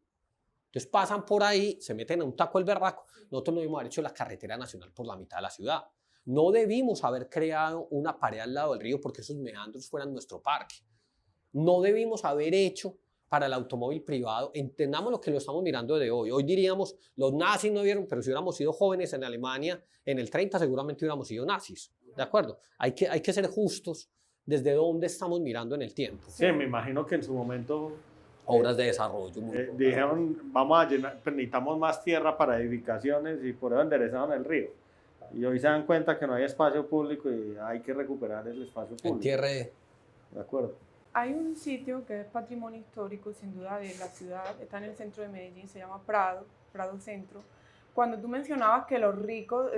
Entonces pasan por ahí, se meten a un taco el berraco. Nosotros no debimos haber hecho la carretera nacional por la mitad de la ciudad. No debimos haber creado una pared al lado del río porque esos meandros fueran nuestro parque. No debimos haber hecho para el automóvil privado. Entendamos lo que lo estamos mirando de hoy. Hoy diríamos, los nazis no vieron, pero si hubiéramos sido jóvenes en Alemania en el 30 seguramente hubiéramos sido nazis. ¿De acuerdo? Hay que ser justos desde dónde estamos mirando en el tiempo. Sí, me imagino que en su momento Obras de desarrollo. dijeron, vamos a llenar, necesitamos más tierra para edificaciones y por eso enderezaron el río. Y hoy se dan cuenta que no hay espacio público y hay que recuperar el espacio público. Entierre. De acuerdo. Hay un sitio que es patrimonio histórico, sin duda, de la ciudad, está en el centro de Medellín, se llama Prado Centro. Cuando tú mencionabas que los ricos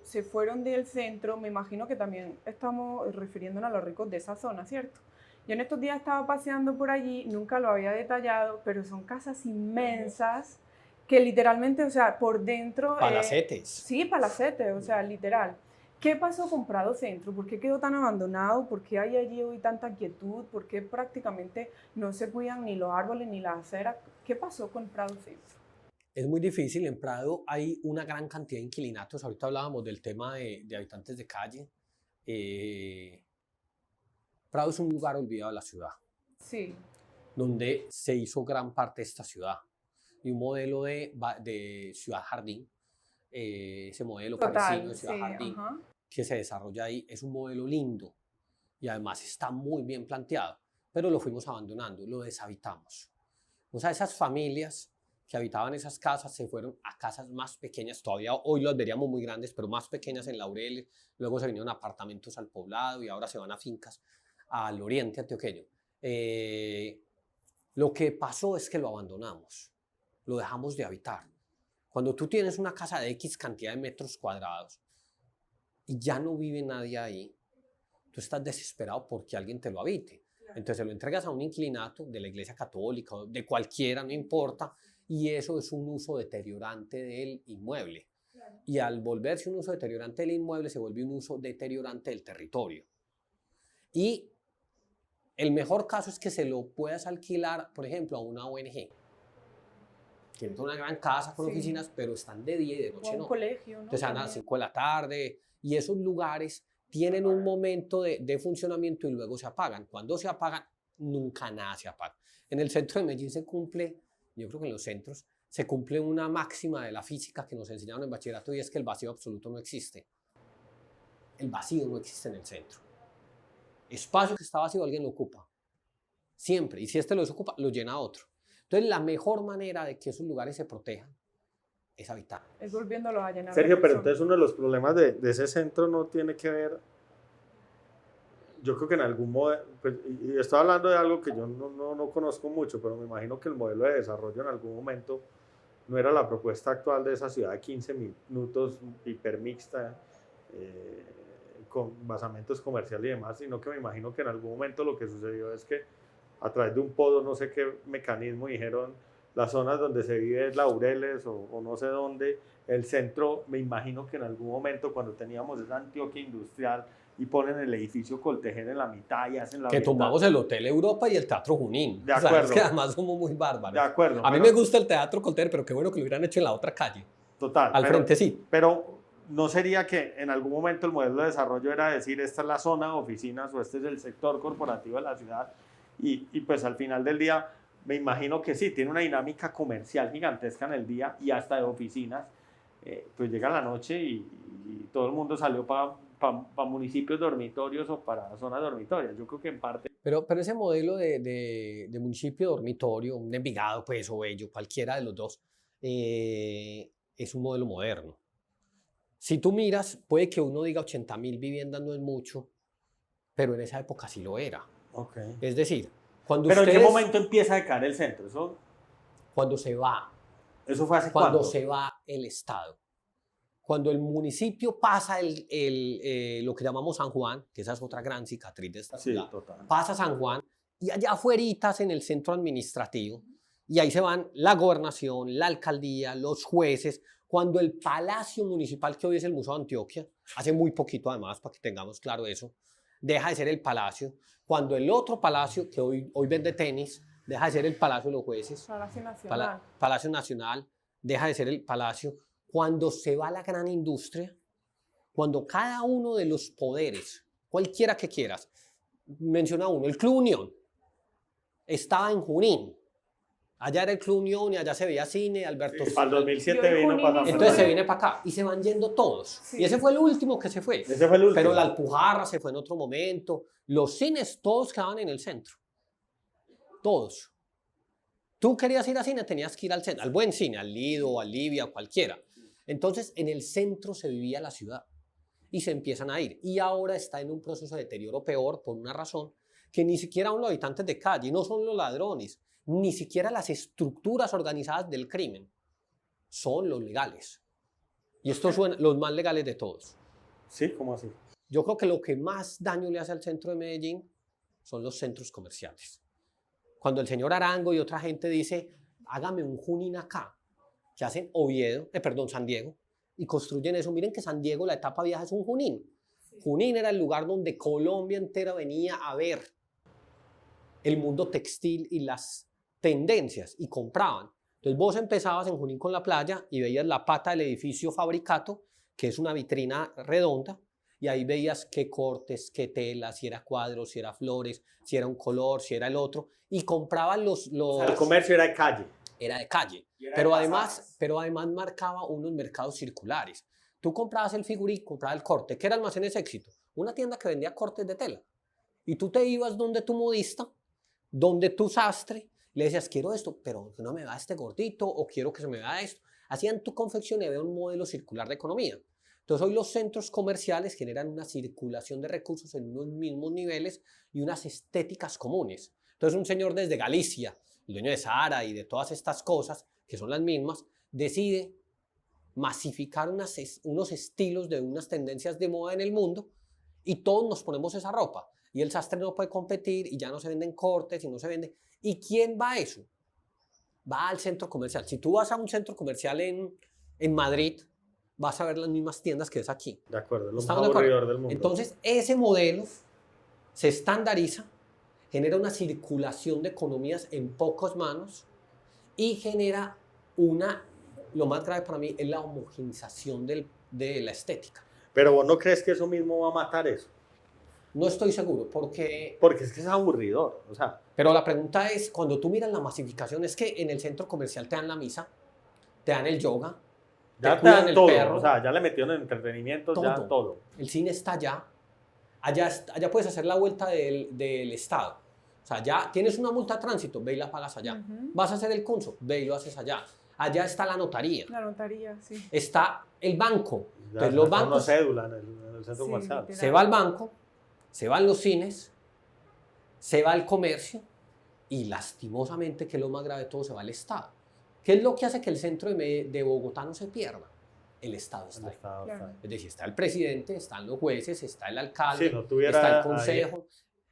se fueron del centro, me imagino que también estamos refiriéndonos a los ricos de esa zona, ¿cierto? Yo en estos días estaba paseando por allí, nunca lo había detallado, pero son casas inmensas que literalmente, o sea, por dentro... Palacetes. Sí, palacetes, o sea, literal. ¿Qué pasó con Prado Centro? ¿Por qué quedó tan abandonado? ¿Por qué hay allí hoy tanta quietud? ¿Por qué prácticamente no se cuidan ni los árboles ni las aceras? ¿Qué pasó con Prado Centro? Es muy difícil. En Prado hay una gran cantidad de inquilinatos. Ahorita hablábamos del tema de habitantes de calle. Prado es un lugar olvidado de la ciudad. Sí. Donde se hizo gran parte de esta ciudad. Y un modelo de ciudad jardín, ese modelo parisino de ciudad jardín, ajá, que se desarrolla ahí, es un modelo lindo y además está muy bien planteado, pero lo fuimos abandonando, lo deshabitamos. O sea, esas familias que habitaban esas casas se fueron a casas más pequeñas, todavía hoy las veríamos muy grandes, pero más pequeñas en Laureles, luego se vinieron apartamentos al Poblado y ahora se van a fincas al oriente antioqueño. Lo que pasó es que lo abandonamos, lo dejamos de habitar. Cuando tú tienes una casa de X cantidad de metros cuadrados y ya no vive nadie ahí, tú estás desesperado porque alguien te lo habite. Entonces se lo entregas a un inquilinato de la iglesia católica, de cualquiera, no importa, y eso es un uso deteriorante del inmueble. Y al volverse un uso deteriorante del inmueble, se vuelve un uso deteriorante del territorio. Y el mejor caso es que se lo puedas alquilar, por ejemplo, a una ONG. Que es una gran casa con oficinas, pero están de día y de noche o un no. colegio, ¿no? Entonces van a las 5 de la tarde y esos lugares tienen un momento de funcionamiento y luego se apagan. Cuando se apagan, nunca nada se apaga. En el centro de Medellín se cumple, yo creo que en los centros, se cumple una máxima de la física que nos enseñaron en bachillerato y es que el vacío absoluto no existe. El vacío no existe en el centro. Espacio que está vacío alguien lo ocupa. Siempre. Y si este lo desocupa, lo llena otro. Entonces la mejor manera de que esos lugares se protejan es habitar. Es volviéndolos a llenar. Sergio, pero entonces uno de los problemas de ese centro no tiene que ver, yo creo que en algún modelo, pues, y estoy hablando de algo que yo no conozco mucho, pero me imagino que el modelo de desarrollo en algún momento no era la propuesta actual de esa ciudad de 15 minutos hipermixta, con basamentos comerciales y demás, sino que me imagino que en algún momento lo que sucedió es que a través de un podo, no sé qué mecanismo, dijeron las zonas donde se vive es Laureles o no sé dónde, el centro, me imagino que en algún momento cuando teníamos esa Antioquia industrial y ponen el edificio Coltejer en la mitad y hacen la que mitad. tumbamos el Hotel Europa y el Teatro Junín. De acuerdo. O sea, es que además somos muy bárbaros. De acuerdo. A mí me gusta el Teatro Coltejer, pero qué bueno que lo hubieran hecho en la otra calle. Total. Al frente sí. Pero ¿no sería que en algún momento el modelo de desarrollo era decir esta es la zona de oficinas o este es el sector corporativo de la ciudad y pues al final del día me imagino que sí, tiene una dinámica comercial gigantesca en el día y hasta de oficinas, pues llega la noche y todo el mundo salió para municipios dormitorios o para zonas dormitorias. Yo creo que en parte... Pero ese modelo de municipio dormitorio, un Envigado pues, o Bello, cualquiera de los dos, es un modelo moderno. Si tú miras, puede que uno diga 80.000 viviendas no es mucho, pero en esa época sí lo era. Okay. Es decir, cuando ¿Pero ustedes, en qué momento empieza a decaer el centro? Eso... Cuando se va. ¿Eso fue hace Cuando cuándo? se va el Estado. Cuando el municipio pasa lo que llamamos San Juan, que esa es otra gran cicatriz de esta Sí, ciudad, total. pasa San Juan y allá afueritas en el centro administrativo, y ahí se van la gobernación, la alcaldía, los jueces, cuando el Palacio Municipal, que hoy es el Museo de Antioquia, hace muy poquito además, para que tengamos claro eso, deja de ser el Palacio, cuando el otro Palacio, que hoy vende tenis, deja de ser el Palacio de los Jueces, Palacio Nacional. Palacio Nacional, deja de ser el Palacio, cuando se va la gran industria, cuando cada uno de los poderes, cualquiera que quieras, menciona uno, el Club Unión, estaba en Junín. Allá era el Club Unión y allá se veía cine, Alberto. Sí, para el 2007 Yo en vino Junín para San Entonces se Fernando. viene para acá y se van yendo todos. Sí. Y ese fue el último que se fue. Ese fue el último. Pero la Alpujarra se fue en otro momento. Los cines todos quedaban en el centro. Todos. Tú querías ir al cine, tenías que ir al centro, al buen cine, al Lido, al Livia, cualquiera. Entonces en el centro se vivía la ciudad y se empiezan a ir. Y ahora está en un proceso de deterioro peor por una razón que ni siquiera aún los habitantes de calle, no son los ladrones, ni siquiera las estructuras organizadas del crimen, son los legales. Y estos son los más legales de todos. Sí, ¿cómo así? Yo creo que lo que más daño le hace al centro de Medellín son los centros comerciales. Cuando el señor Arango y otra gente dice, hágame un Junín acá, que hacen San Diego, y construyen eso. Miren que San Diego, la etapa vieja es un Junín. Junín era el lugar donde Colombia entera venía a ver el mundo textil y las tendencias y compraban. Entonces vos empezabas en Junín con la playa y veías la pata del edificio Fabricato, que es una vitrina redonda, y ahí veías qué cortes, qué telas, si era cuadros, si era flores, si era un color, si era el otro, y compraban O sea, el comercio era de calle. era de calle, Y era de pero pasajes. además marcaba unos mercados circulares. Tú comprabas el figurí, comprabas el corte. ¿Qué era Almacenes Éxito? Una tienda que vendía cortes de tela. Y tú te ibas donde tu modista, donde tu sastre, le decías, quiero esto, pero que no me da este gordito, o quiero que se me vea esto. Hacían tu confección y había un modelo circular de economía. Entonces hoy los centros comerciales generan una circulación de recursos en unos mismos niveles y unas estéticas comunes. Entonces un señor desde Galicia, el dueño de Zara y de todas estas cosas, que son las mismas, decide masificar unos estilos de unas tendencias de moda en el mundo y todos nos ponemos esa ropa. Y el sastre no puede competir y ya no se venden cortes y no se vende. ¿Y quién va a eso? Va al centro comercial. Si tú vas a un centro comercial en Madrid, vas a ver las mismas tiendas que es aquí. De acuerdo, es lo más ¿Estamos de acuerdo? aburridor del mundo. Entonces, ese modelo se estandariza, genera una circulación de economías en pocas manos y genera lo más grave para mí es la homogenización de la estética. Pero vos no crees que eso mismo va a matar eso. No estoy seguro, porque Porque es que es aburridor. O sea, pero la pregunta es, cuando tú miras la masificación, es que en el centro comercial te dan la misa, te dan el yoga, ya te cuidan dan el todo. perro, O sea, ya le metieron en entretenimiento, ya todo. todo. el cine está allá, allá puedes hacer la vuelta del Estado. O sea, ya tienes una multa de tránsito, ve y la pagas allá. Ujú. Vas a hacer el conso, ve y lo haces allá. Allá está la notaría, La notaría, sí. está el banco. Ya Entonces los sacaron una bancos, cédula en el centro Sí, comercial. literal. se va al banco, se van los cines, se va el comercio y lastimosamente, que es lo más grave de todo, se va el Estado. ¿Qué es lo que hace que el centro de Bogotá no se pierda? El Estado está El ahí. Estado Claro. está ahí. Es decir, está el presidente, están los jueces, está el alcalde, Si no tuviera está el ahí- consejo,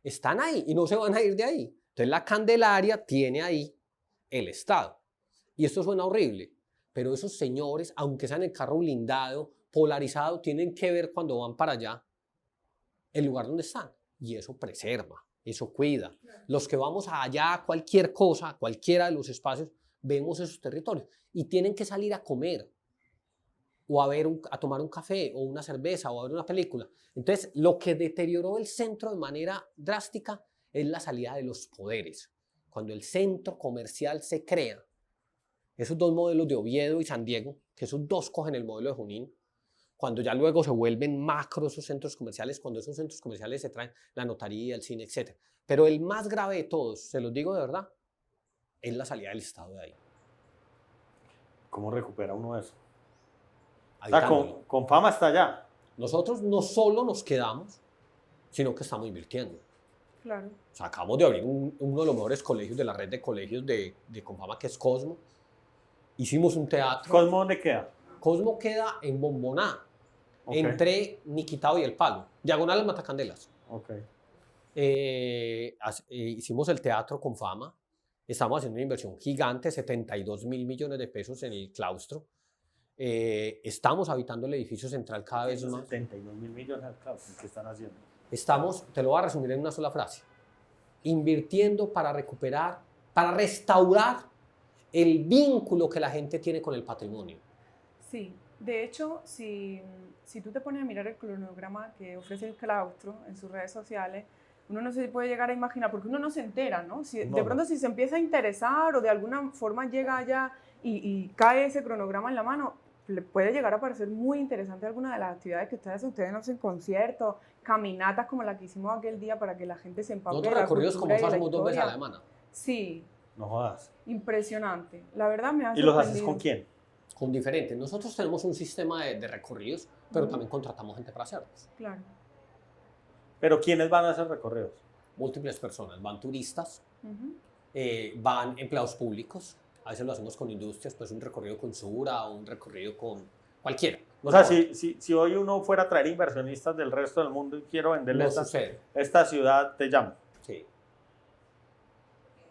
están ahí y no se van a ir de ahí. Entonces la Candelaria tiene ahí el Estado. Y esto suena horrible, pero esos señores, aunque sean en carro blindado, polarizado, tienen que ver cuando van para allá el lugar donde están. Y eso preserva, eso cuida. Los que vamos allá a cualquier cosa, a cualquiera de los espacios, vemos esos territorios y tienen que salir a comer o a tomar un café o una cerveza o a ver una película. Entonces, lo que deterioró el centro de manera drástica es la salida de los poderes. Cuando el centro comercial se crea, esos dos modelos de Oviedo y San Diego, que esos dos cogen el modelo de Junín, cuando ya luego se vuelven macro esos centros comerciales, cuando esos centros comerciales se traen la notaría, el cine, etc. Pero el más grave de todos, se los digo de verdad, es la salida del Estado de ahí. ¿Cómo recupera uno eso? O Ahí sea, dándole. con fama está allá. Nosotros no solo nos quedamos, sino que estamos invirtiendo. Claro. O sea, acabamos de abrir uno de los mejores colegios de la red de colegios de Confama, que es Cosmo, hicimos un teatro. ¿Cosmo dónde queda? Cosmo queda en Bomboná, Ok. entre Niquitao y El Palo, diagonal al Matacandelas. Ok. Hicimos el teatro con fama. Estamos haciendo una inversión gigante, 72.000 millones de pesos en el claustro. Estamos habitando el edificio central cada vez más. 72.000 millones, claro, ¿qué están haciendo? Estamos, te lo voy a resumir en una sola frase, invirtiendo para recuperar, para restaurar el vínculo que la gente tiene con el patrimonio. Sí, de hecho, si tú te pones a mirar el cronograma que ofrece el claustro en sus redes sociales, uno no se puede llegar a imaginar, porque uno no se entera, ¿no? Si, No, de pronto si se empieza a interesar o de alguna forma llega allá y cae ese cronograma en la mano, le puede llegar a parecer muy interesante alguna de las actividades que ustedes hacen, conciertos, caminatas como la que hicimos aquel día para que la gente se empape de Nosotros la recorridos como cultura y de la hacemos 2 veces a la historia. semana, Sí, No jodas. impresionante. La verdad me ha ¿Y los haces sorprendido. con quién? con diferentes. Nosotros tenemos un sistema de recorridos, pero también contratamos gente para hacerlos. Claro. ¿Pero quiénes van a hacer recorridos? Múltiples personas, van turistas, Ujú. van empleados públicos, a veces lo hacemos con industrias, pues un recorrido con Sura o un recorrido con cualquiera. O sea, si hoy uno fuera a traer inversionistas del resto del mundo y quiero venderle no sucede. esta ciudad, te llamo. Sí.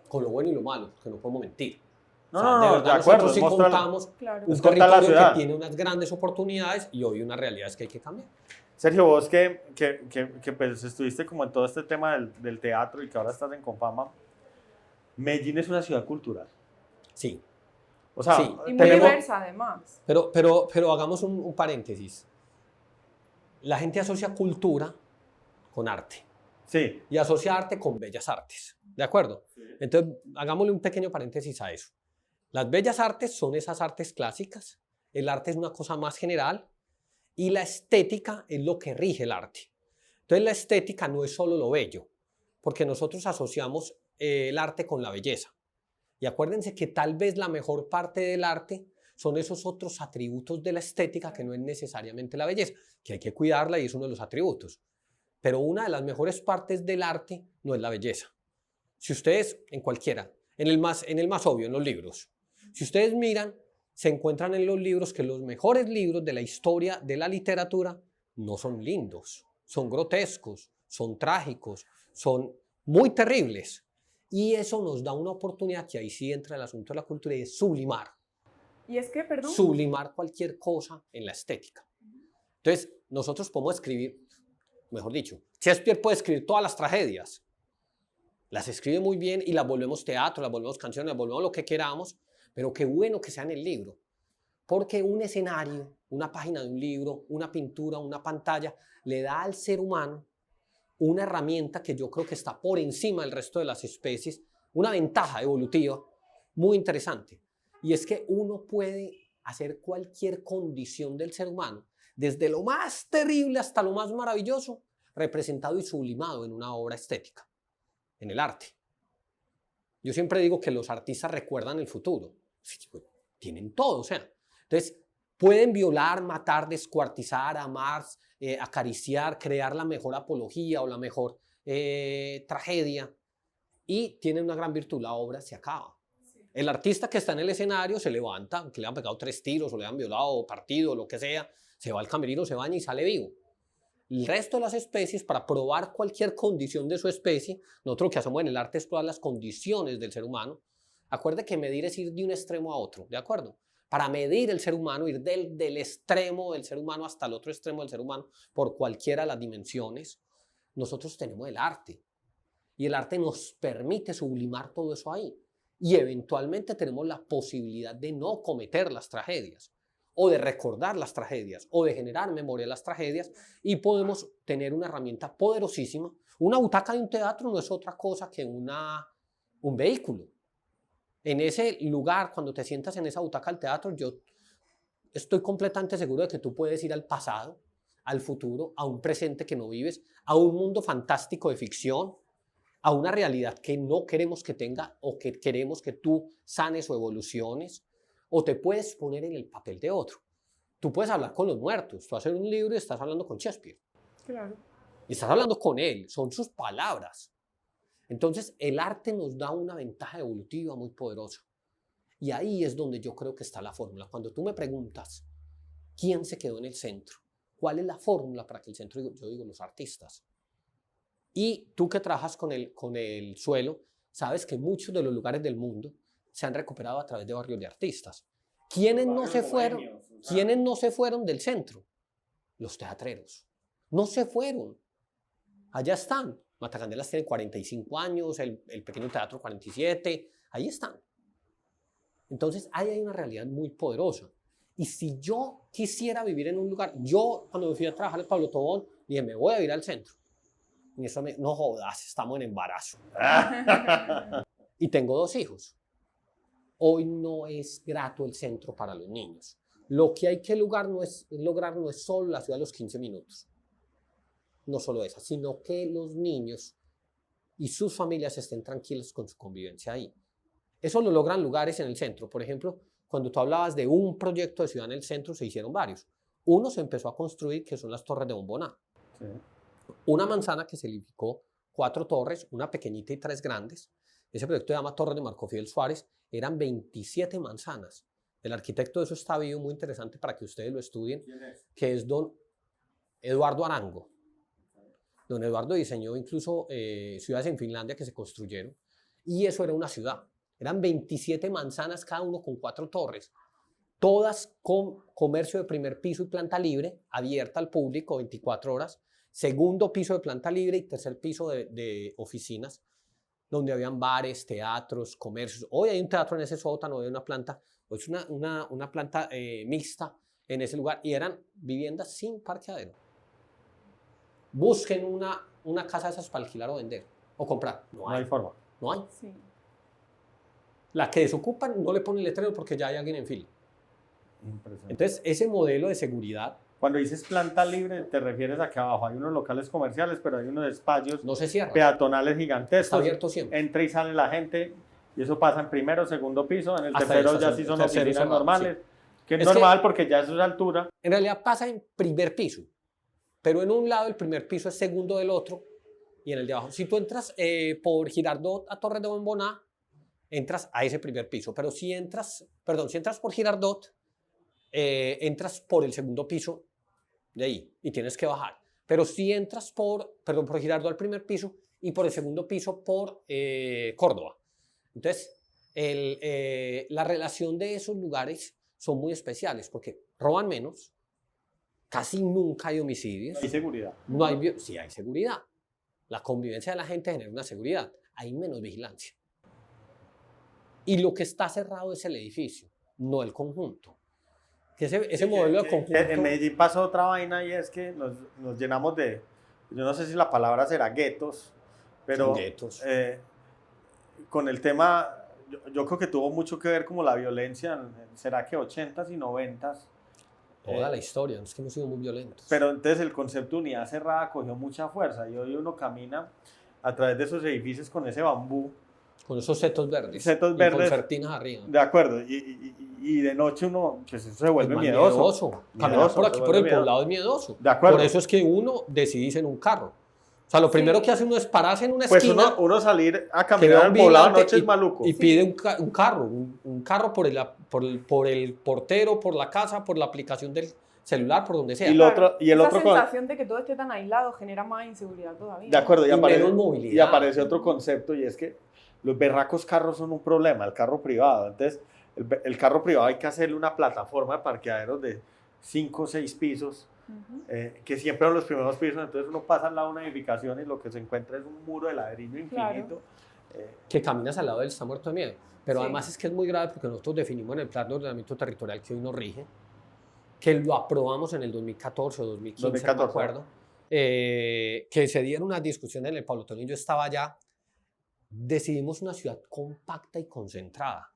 Con lo bueno y lo malo, porque no podemos mentir. No, O sea, no, de no, verdad de acuerdo, nosotros sí mostrarlo. contamos Claro. un Es contar la territorio ciudad. que tiene unas grandes oportunidades y hoy una realidad es que hay que cambiar. Sergio, vos que pues estuviste como en todo este tema del teatro y que ahora estás en Confama, Medellín es una ciudad cultural. Sí, O sea, Sí. Y muy tenemos... diversa además. pero hagamos un paréntesis. La gente asocia cultura con arte Sí, y asocia arte con bellas artes. ¿De acuerdo? Entonces, hagámosle un pequeño paréntesis a eso. Las bellas artes son esas artes clásicas. El arte es una cosa más general y la estética es lo que rige el arte. Entonces, la estética no es solo lo bello, porque nosotros asociamos el arte con la belleza. Y acuérdense que tal vez la mejor parte del arte son esos otros atributos de la estética que no es necesariamente la belleza, que hay que cuidarla y es uno de los atributos. Pero una de las mejores partes del arte no es la belleza. Si ustedes, en cualquiera, en el más obvio, en los libros, si ustedes miran, se encuentran en los libros que los mejores libros de la historia de la literatura no son lindos, son grotescos, son trágicos, son muy terribles. Y eso nos da una oportunidad, que ahí sí entra el asunto de la cultura, y es sublimar. Y es que, perdón, Sublimar cualquier cosa en la estética. Entonces, nosotros podemos escribir, mejor dicho, Shakespeare puede escribir todas las tragedias. Las escribe muy bien y las volvemos teatro, las volvemos canciones, las volvemos lo que queramos, pero qué bueno que sea en el libro. Porque un escenario, una página de un libro, una pintura, una pantalla, le da al ser humano una herramienta que yo creo que está por encima del resto de las especies, una ventaja evolutiva muy interesante. Y es que uno puede hacer cualquier condición del ser humano, desde lo más terrible hasta lo más maravilloso, representado y sublimado en una obra estética, en el arte. Yo siempre digo que los artistas recuerdan el futuro. Tienen todo, o sea. Entonces, pueden violar, matar, descuartizar, amar, acariciar, crear la mejor apología o la mejor tragedia. Y tienen una gran virtud, la obra se acaba. El artista que está en el escenario se levanta, que le han pegado 3 tiros o le han violado o partido o lo que sea, se va al camerino, se baña y sale vivo. El resto de las especies, para probar cualquier condición de su especie, nosotros lo que hacemos en el arte es probar las condiciones del ser humano. Acuerde que medir es ir de un extremo a otro, ¿de acuerdo? Para medir el ser humano, ir del extremo del ser humano hasta el otro extremo del ser humano, por cualquiera de las dimensiones, nosotros tenemos el arte. Y el arte nos permite sublimar todo eso ahí. Y eventualmente tenemos la posibilidad de no cometer las tragedias, o de recordar las tragedias, o de generar memoria de las tragedias, y podemos tener una herramienta poderosísima. Una butaca de un teatro no es otra cosa que un vehículo. En ese lugar, cuando te sientas en esa butaca del teatro, yo estoy completamente seguro de que tú puedes ir al pasado, al futuro, a un presente que no vives, a un mundo fantástico de ficción, a una realidad que no queremos que tenga o que queremos que tú sanes o evoluciones, o te puedes poner en el papel de otro. Tú puedes hablar con los muertos, tú haces un libro y estás hablando con Shakespeare. claro. Y estás hablando con él, son sus palabras. Entonces, el arte nos da una ventaja evolutiva muy poderosa. Y ahí es donde yo creo que está la fórmula. Cuando tú me preguntas, ¿quién se quedó en el centro? ¿Cuál es la fórmula para que el centro? Yo digo, los artistas. Y tú que trabajas con el suelo, sabes que muchos de los lugares del mundo se han recuperado a través de barrios de artistas. ¿Quiénes no se fueron? ¿Quiénes no se fueron del centro? Los teatreros. No se fueron. Allá están. Matacandelas tiene 45 años, el pequeño teatro 47, ahí están. Entonces, ahí hay una realidad muy poderosa. Y si yo quisiera vivir en un lugar, yo cuando me fui a trabajar en Pablo Tobón, dije, me voy a ir al centro. Y eso me, no jodas, estamos en embarazo. Y tengo 2 hijos. Hoy no es grato el centro para los niños. Lo que hay que lograr no es solo la ciudad de los 15 minutos. No solo esa, sino que los niños y sus familias estén tranquilos con su convivencia ahí. Eso lo logran lugares en el centro. Por ejemplo, cuando tú hablabas de un proyecto de ciudad en el centro, se hicieron varios. Uno se empezó a construir, que son las torres de Bomboná. Sí. Una manzana que se edificó 4 torres, una pequeñita y 3 grandes. Ese proyecto se llama Torres de Marco Fidel Suárez. Eran 27 manzanas. El arquitecto de eso está vivo, muy interesante para que ustedes lo estudien, que es don Eduardo Arango. Don Eduardo diseñó incluso ciudades en Finlandia que se construyeron. Y eso era una ciudad. Eran 27 manzanas, cada uno con 4 torres. Todas con comercio de primer piso y planta libre, abierta al público 24 horas. Segundo piso de planta libre y tercer piso de oficinas, donde habían bares, teatros, comercios. Hoy hay un teatro en ese sótano, hay una planta, es una planta mixta en ese lugar. Y eran viviendas sin parqueadero. Busquen una casa de esas para alquilar o vender o comprar. No hay forma. No hay. Sí. La que desocupan no le ponen letrero porque ya hay alguien en fila. Impresionante. Entonces, ese modelo de seguridad, Cuando dices planta libre, te refieres a que abajo hay unos locales comerciales, pero hay unos espacios no se cierra. peatonales Está gigantescos. abierto siempre. Entra y sale la gente, y eso pasa en primero, segundo piso, en el Hasta tercero el ya sí son tercero oficinas cerrado, normales, que es Es normal porque ya eso es altura. En realidad pasa en primer piso, pero en un lado el primer piso es segundo del otro y en el de abajo. Si tú entras por Girardot a Torres de Bomboná, entras a ese primer piso, pero si entras por Girardot, entras por el segundo piso de ahí y tienes que bajar. Pero si entras por Girardot al primer piso y por el segundo piso por Córdoba. Entonces, la relación de esos lugares son muy especiales porque roban menos, casi nunca hay homicidios. Hay seguridad. No hay, sí hay seguridad. La convivencia de la gente genera una seguridad. Hay menos vigilancia. Y lo que está cerrado es el edificio, no el conjunto. Que ese modelo de conjunto... En Medellín pasó otra vaina y es que nos llenamos de, yo no sé si la palabra será guetos, pero Guetos. con el tema, yo creo que tuvo mucho que ver como la violencia, será que 80s y 90s. Toda la historia, es que hemos sido muy violentos. Pero entonces el concepto de unidad cerrada cogió mucha fuerza y hoy uno camina a través de esos edificios con ese bambú. Con esos setos verdes. Setos y verdes. concertinas arriba. De acuerdo, y de noche uno, pues eso se vuelve miedoso. Caminar por aquí, por el poblado es miedoso. De acuerdo. Por eso es que uno decide irse en un carro. O sea, lo primero que hace uno es pararse en una Pues esquina. uno salir a que caminar vea al un poblado vigilante anoche es maluco. y pide un carro. Un carro por el portero, por la casa, por la aplicación del celular, por donde sea. Y el Esa otro sensación de que todo esté tan aislado genera más inseguridad todavía. De acuerdo, Y menos movilidad. y aparece otro concepto y es que los berracos carros son un problema, el carro privado. Entonces, el carro privado hay que hacerle una plataforma de parqueaderos de 5 o 6 pisos, que siempre son los primeros pisos. Entonces uno pasa al lado de una edificación y lo que se encuentra es un muro de ladrillo infinito. Claro. Que caminas al lado del está muerto de miedo. Pero Sí. además es que es muy grave porque nosotros definimos en el plan de ordenamiento territorial que hoy nos rige, que lo aprobamos en el 2014 o 2015, no me acuerdo, que se dieron unas discusiones en el Pablo Tobón y yo estaba allá. Decidimos una ciudad compacta y concentrada.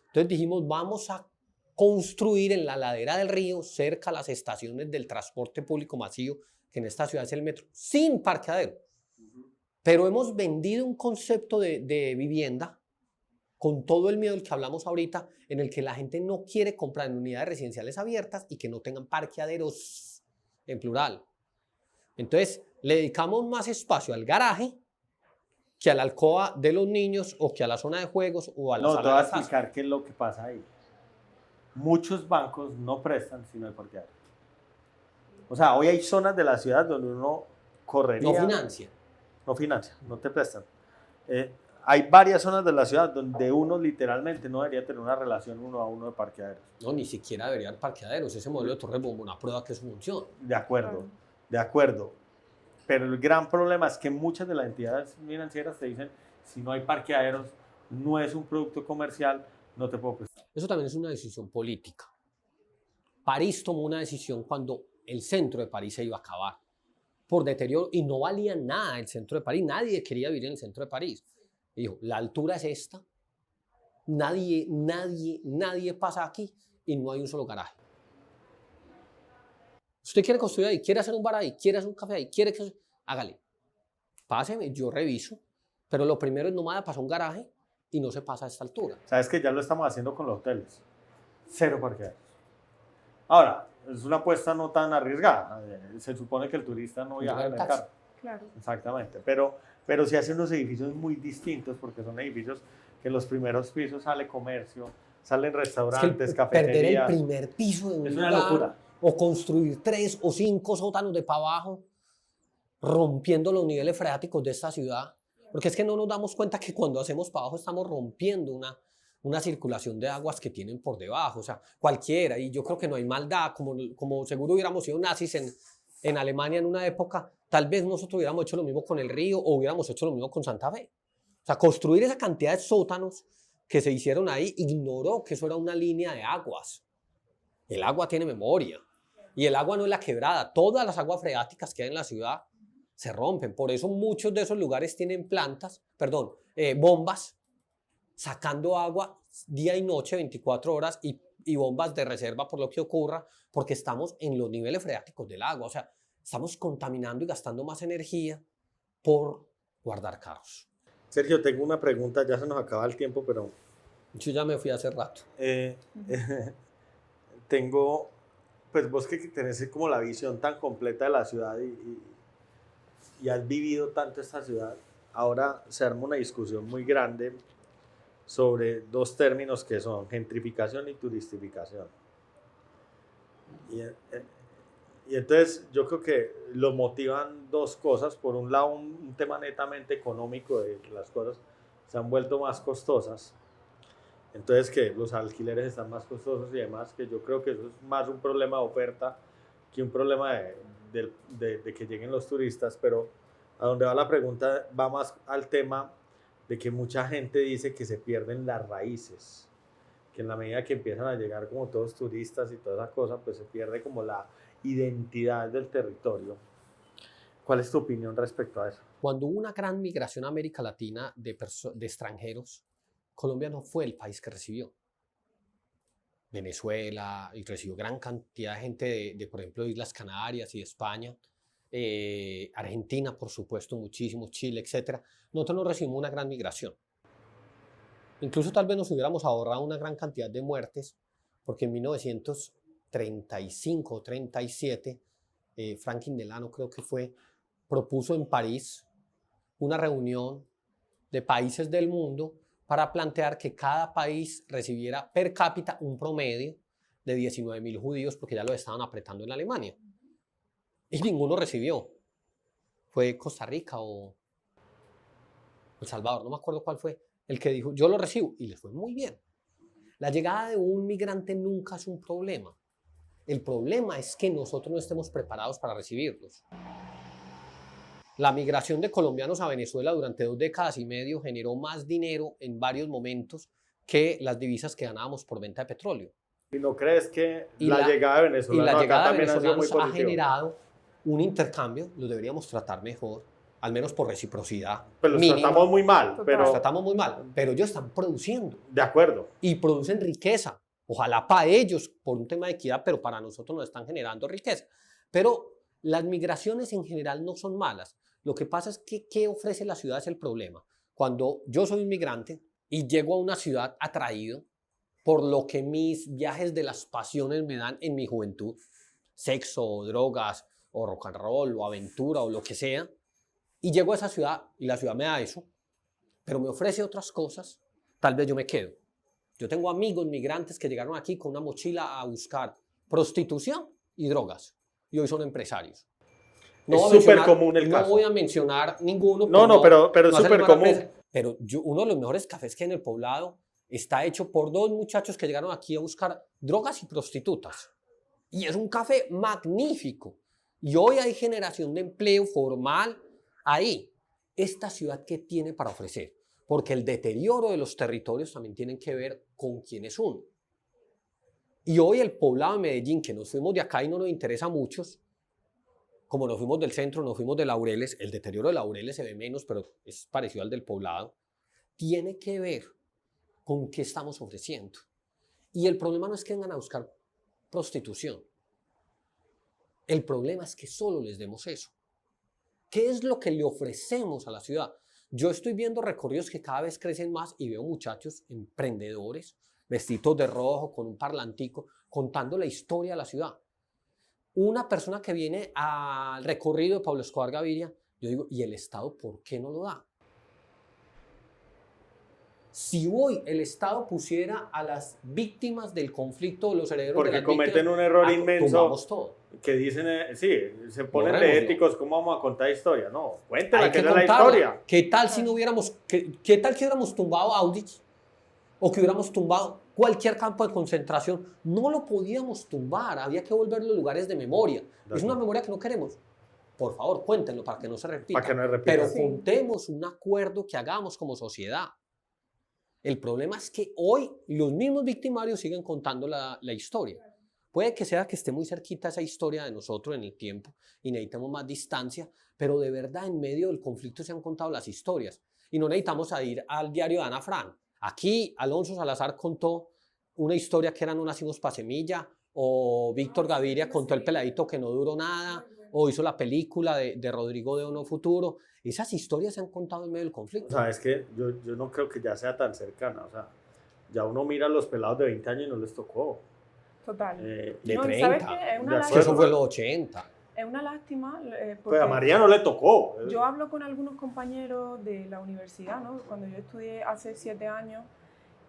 Entonces dijimos, vamos a construir en la ladera del río, cerca a las estaciones del transporte público masivo, que en esta ciudad es el metro, sin parqueadero. Pero hemos vendido un concepto de vivienda con todo el miedo del que hablamos ahorita, en el que la gente no quiere comprar en unidades residenciales abiertas y que no tengan parqueaderos en plural. Entonces, le dedicamos más espacio al garaje que a la alcoba de los niños o que a la zona de juegos o a la No, te sala voy de a la casa. explicar qué es lo que pasa ahí. Muchos bancos no prestan si no hay parqueadero. O sea, hoy hay zonas de la ciudad donde uno correría. No financia. No financia, no te prestan. Hay varias zonas de la ciudad donde uno literalmente no debería tener una relación uno a uno de parqueaderos. No, ni siquiera debería haber parqueaderos. Ese modelo de Torre Bomba, una prueba que eso funciona. De acuerdo, Claro. de acuerdo. Pero el gran problema es que muchas de las entidades financieras te dicen, si no hay parqueaderos, no es un producto comercial, no te puedo prestar. Eso también es una decisión política. París tomó una decisión cuando el centro de París se iba a acabar por deterioro y no valía nada el centro de París. Nadie quería vivir en el centro de París. Y dijo, la altura es esta, nadie pasa aquí y no hay un solo garaje. Usted quiere construir ahí, quiere hacer un bar ahí, quiere hacer un café ahí, quiere que... Hágale, páseme, yo reviso, pero lo primero es no me vaya a pasar un garaje y no se pasa a esta altura. Sabes que ya lo estamos haciendo con los hoteles. Cero parqueaderos. Ahora, es una apuesta no tan arriesgada. Se supone que el turista no viaja en el taxi. carro. Claro. Exactamente. Pero sí hacen unos edificios muy distintos porque son edificios que en los primeros pisos sale comercio, salen restaurantes, perder el cafeterías. primer piso de un Es una lugar, locura. o construir 3 o 5 sótanos de para abajo, rompiendo los niveles freáticos de esta ciudad. Porque es que no nos damos cuenta que cuando hacemos para abajo estamos rompiendo una circulación de aguas que tienen por debajo. O sea, cualquiera. Y yo creo que no hay maldad. Como seguro hubiéramos sido nazis en Alemania en una época, tal vez nosotros hubiéramos hecho lo mismo con el río o hubiéramos hecho lo mismo con Santa Fe. O sea, construir esa cantidad de sótanos que se hicieron ahí ignoró que eso era una línea de aguas. El agua tiene memoria. Y el agua no es la quebrada. Todas las aguas freáticas que hay en la ciudad se rompen. Por eso muchos de esos lugares tienen bombas sacando agua día y noche, 24 horas, y bombas de reserva por lo que ocurra, porque estamos en los niveles freáticos del agua. O sea, estamos contaminando y gastando más energía por guardar carros. Sergio, tengo una pregunta, ya se nos acaba el tiempo, pero Yo ya me fui hace rato. tengo, pues vos que tenés como la visión tan completa de la ciudad y has vivido tanto esta ciudad, ahora se arma una discusión muy grande sobre dos términos que son gentrificación y turistificación. Y entonces yo creo que lo motivan dos cosas. Por un lado, un tema netamente económico de que las cosas se han vuelto más costosas. Entonces que los alquileres están más costosos y demás, que yo creo que eso es más un problema de oferta que un problema de que lleguen los turistas. Pero a donde va la pregunta va más al tema de que mucha gente dice que se pierden las raíces, que en la medida que empiezan a llegar como todos turistas y toda esa cosa, pues se pierde como la identidad del territorio. ¿Cuál es tu opinión respecto a eso? Cuando hubo una gran migración a América Latina de extranjeros, Colombia no fue el país que recibió. Venezuela y recibió gran cantidad de gente por ejemplo, de Islas Canarias y de España. Argentina, por supuesto, muchísimo, Chile, etc. Nosotros no recibimos una gran migración. Incluso tal vez nos hubiéramos ahorrado una gran cantidad de muertes, porque en 1935 o 37, Franklin Delano creo que fue, propuso en París una reunión de países del mundo para plantear que cada país recibiera per cápita un promedio de 19.000 judíos, porque ya lo estaban apretando en Alemania. Y ninguno recibió. Fue Costa Rica o El Salvador, no me acuerdo cuál fue, el que dijo, yo lo recibo, y le fue muy bien. La llegada de un migrante nunca es un problema. El problema es que nosotros no estemos preparados para recibirlos. La migración de colombianos a Venezuela durante 2 décadas y medio generó más dinero en varios momentos que las divisas que ganábamos por venta de petróleo. ¿Y no crees que la llegada de venezolanos ha generado un intercambio? Lo deberíamos tratar mejor, al menos por reciprocidad. Pero los tratamos muy mal. Los tratamos muy mal, pero ellos están produciendo. De acuerdo. Y producen riqueza. Ojalá para ellos, por un tema de equidad, pero para nosotros no están generando riqueza. Pero las migraciones en general no son malas. Lo que pasa es que ¿qué ofrece la ciudad? Es el problema. Cuando yo soy un migrante y llego a una ciudad atraído por lo que mis viajes de las pasiones me dan en mi juventud, sexo, o drogas, o rock and roll, o aventura, o lo que sea, y llego a esa ciudad y la ciudad me da eso, pero me ofrece otras cosas, tal vez yo me quedo. Yo tengo amigos migrantes que llegaron aquí con una mochila a buscar prostitución y drogas y hoy son empresarios. Es súper común el caso. No voy a mencionar ninguno. No, pero es súper común. Pero uno de los mejores cafés que hay en el poblado está hecho por 2 muchachos que llegaron aquí a buscar drogas y prostitutas. Y es un café magnífico. Y hoy hay generación de empleo formal ahí. Esta ciudad, ¿qué tiene para ofrecer? Porque el deterioro de los territorios también tiene que ver con quién es uno. Y hoy el poblado de Medellín, que nos fuimos de acá y no nos interesa a muchos, como nos fuimos del centro, nos fuimos de Laureles, el deterioro de Laureles se ve menos, pero es parecido al del poblado, tiene que ver con qué estamos ofreciendo. Y el problema no es que vengan a buscar prostitución. El problema es que solo les demos eso. ¿Qué es lo que le ofrecemos a la ciudad? Yo estoy viendo recorridos que cada vez crecen más y veo muchachos emprendedores, vestidos de rojo, con un parlantico, contando la historia de la ciudad. Una persona que viene al recorrido de Pablo Escobar Gaviria, yo digo, ¿y el Estado por qué no lo da? Si hoy el Estado pusiera a las víctimas del conflicto, los herederos porque de las cometen víctimas, un error inmenso, todo. que dicen, sí, se ponen de éticos, ¿cómo vamos a contar historia? No, cuéntela, Hay que que es la contarla. historia. ¿Qué tal si no hubiéramos, qué tal que hubiéramos tumbado Auschwitz? O que hubiéramos tumbado cualquier campo de concentración. No lo podíamos tumbar, había que volverlo lugares de memoria. Es una memoria que no queremos. Por favor, cuéntenlo para que no se repita. Para que no se repita. Pero Sí. contemos un acuerdo que hagamos como sociedad. El problema es que hoy los mismos victimarios siguen contando la historia. Puede que sea que esté muy cerquita esa historia de nosotros en el tiempo y necesitamos más distancia, pero de verdad en medio del conflicto se han contado las historias. Y no necesitamos ir al diario de Ana Frank. Aquí Alonso Salazar contó una historia que era No nacimos pa' semilla, o Víctor Gaviria contó El peladito que no duró nada, o hizo la película de Rodrigo de Ono Futuro. Esas historias se han contado en medio del conflicto. O sea, es que yo no creo que ya sea tan cercana. O sea, ya uno mira a los pelados de 20 años y no les tocó. Total. De No, 30. ¿sabes qué? Es una De Es que eso lástima. fue en los 80. Es una lástima. Pues Porque a María no le tocó. yo hablo con algunos compañeros de la universidad, ¿no? Cuando yo estudié hace 7 años,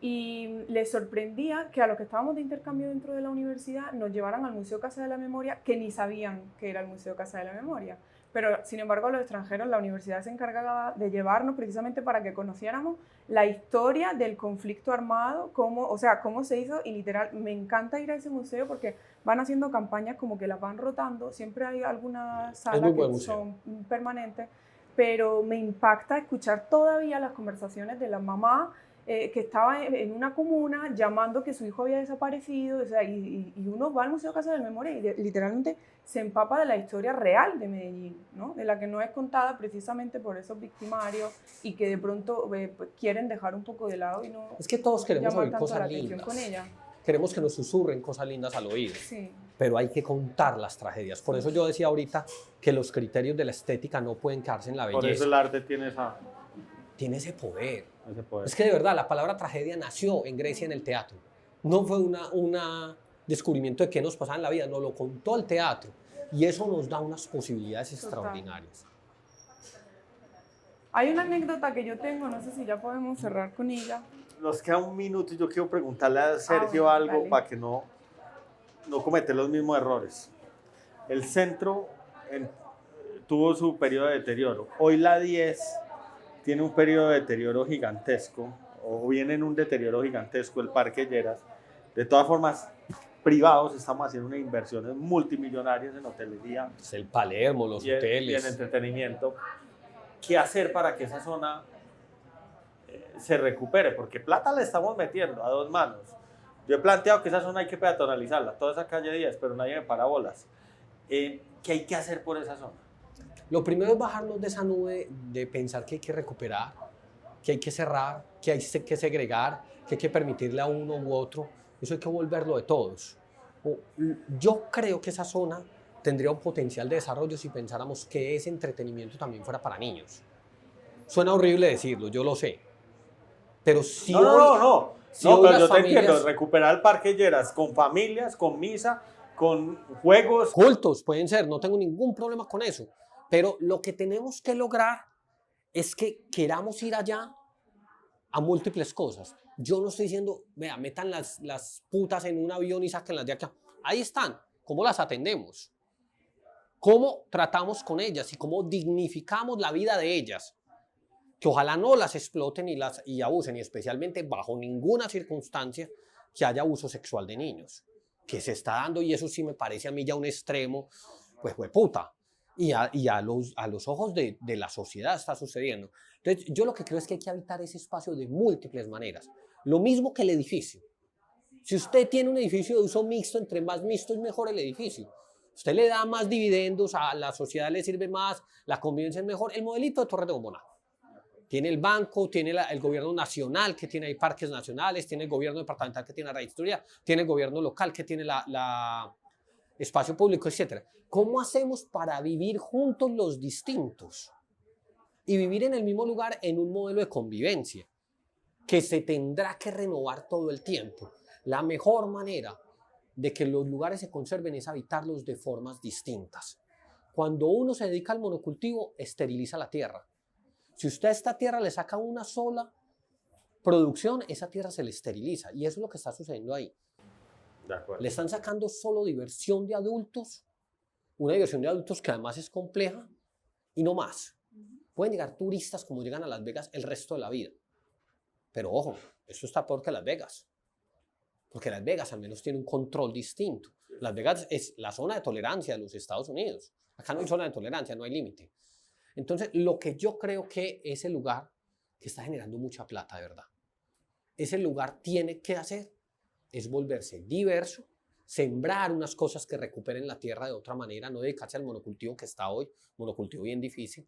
y les sorprendía que a los que estábamos de intercambio dentro de la universidad nos llevaran al Museo Casa de la Memoria, que ni sabían que era el Museo Casa de la Memoria. Pero, sin embargo, los extranjeros, la universidad se encargaba de llevarnos precisamente para que conociéramos la historia del conflicto armado, cómo se hizo, y literal, me encanta ir a ese museo porque van haciendo campañas como que las van rotando, siempre hay algunas salas que son permanentes, pero me impacta escuchar todavía las conversaciones de las mamás que estaba en una comuna llamando que su hijo había desaparecido, o sea, y uno va al Museo Casa de la Memoria y literalmente se empapa de la historia real de Medellín, ¿no? De la que no es contada precisamente por esos victimarios y que de pronto pues, quieren dejar un poco de lado y no Es que todos queremos llamar oír tanto la cosas atención lindas. con ella. Queremos que nos susurren cosas lindas al oído. Sí. Pero hay que contar las tragedias. Por eso yo decía ahorita que los criterios de la estética no pueden quedarse en la belleza. Por eso el arte tiene Tiene ese poder. ese poder. Es que de verdad, la palabra tragedia nació en Grecia en el teatro. No fue un descubrimiento de qué nos pasaba en la vida, nos lo contó el teatro. Y eso nos da unas posibilidades extraordinarias. Hay una anécdota que yo tengo, no sé si ya podemos cerrar con ella. Nos queda un minuto y yo quiero preguntarle a Sergio bueno, algo dale. para que no cometer los mismos errores. El centro tuvo su periodo de deterioro. Hoy la 10 tiene un periodo de deterioro gigantesco, o viene en un deterioro gigantesco el Parque Lleras. De todas formas, privados estamos haciendo unas inversiones multimillonarias en hotelería Es el Palermo, los y en hoteles. entretenimiento. ¿Qué hacer para que esa zona se recupere? Porque plata le estamos metiendo a 2 manos. Yo he planteado que esa zona hay que peatonalizarla, toda esa calle 10, pero nadie me para bolas. ¿Qué hay que hacer por esa zona? Lo primero es bajarnos de esa nube de pensar que hay que recuperar, que hay que cerrar, que hay que segregar, que hay que permitirle a uno u otro. Eso hay que volverlo de todos. Yo creo que esa zona tendría un potencial de desarrollo si pensáramos que ese entretenimiento también fuera para niños. Suena horrible decirlo, yo lo sé. Pero si No, hoy pero las yo te familias- entiendo, recuperar el Parque Lleras con familias, con misa, con juegos. Cultos pueden ser, no tengo ningún problema con eso. Pero lo que tenemos que lograr es que queramos ir allá a múltiples cosas. Yo no estoy diciendo, vea, metan las putas en un avión y sáquenlas de acá. Ahí están. ¿Cómo las atendemos? ¿Cómo tratamos con ellas y cómo dignificamos la vida de ellas? Que ojalá no las exploten y abusen, y especialmente bajo ninguna circunstancia que haya abuso sexual de niños, que se está dando, y eso sí me parece a mí ya un extremo, pues hueputa, y a los ojos de la sociedad está sucediendo. Entonces yo lo que creo es que hay que habitar ese espacio de múltiples maneras, lo mismo que el edificio. Si usted tiene un edificio de uso mixto, entre más mixto es mejor el edificio. Usted le da más dividendos, a la sociedad le sirve más, la convivencia es mejor. El modelito de Torres de Bombona. Tiene el banco, tiene el gobierno nacional, que tiene ahí parques nacionales, tiene el gobierno departamental, que tiene la registraduría, tiene el gobierno local, que tiene la espacio público, etc. ¿Cómo hacemos para vivir juntos los distintos? Y vivir en el mismo lugar en un modelo de convivencia que se tendrá que renovar todo el tiempo. La mejor manera de que los lugares se conserven es habitarlos de formas distintas. Cuando uno se dedica al monocultivo, esteriliza la tierra. Si usted a esta tierra le saca una sola producción, esa tierra se le esteriliza. Y eso es lo que está sucediendo ahí. De acuerdo. Le están sacando solo diversión de adultos, una diversión de adultos que además es compleja y no más. Pueden llegar turistas como llegan a Las Vegas el resto de la vida. Pero ojo, esto está peor que Las Vegas. Porque Las Vegas al menos tiene un control distinto. Las Vegas es la zona de tolerancia de los Estados Unidos. Acá no hay zona de tolerancia, no hay límite. Entonces, lo que yo creo que ese lugar, que está generando mucha plata, de verdad, ese lugar tiene que hacer es volverse diverso, sembrar unas cosas que recuperen la tierra de otra manera, no dedicarse al monocultivo que está hoy, monocultivo bien difícil,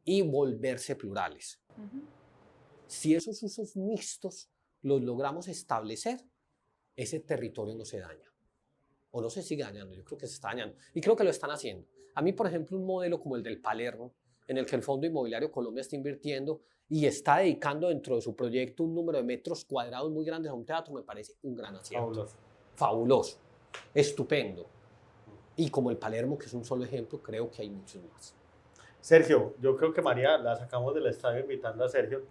y volverse plurales. Si esos usos mixtos los logramos establecer, ese territorio no se daña. O no se sigue dañando, yo creo que se está dañando. Y creo que lo están haciendo. A mí, por ejemplo, un modelo como el del Palermo, en el que el Fondo Inmobiliario Colombia está invirtiendo y está dedicando dentro de su proyecto un número de metros cuadrados muy grandes a un teatro, me parece un gran acierto. Fabuloso. Fabuloso. Estupendo. Y como el Palermo, que es un solo ejemplo, creo que hay muchos más. Sergio, yo creo que María la sacamos del estadio invitando a Sergio.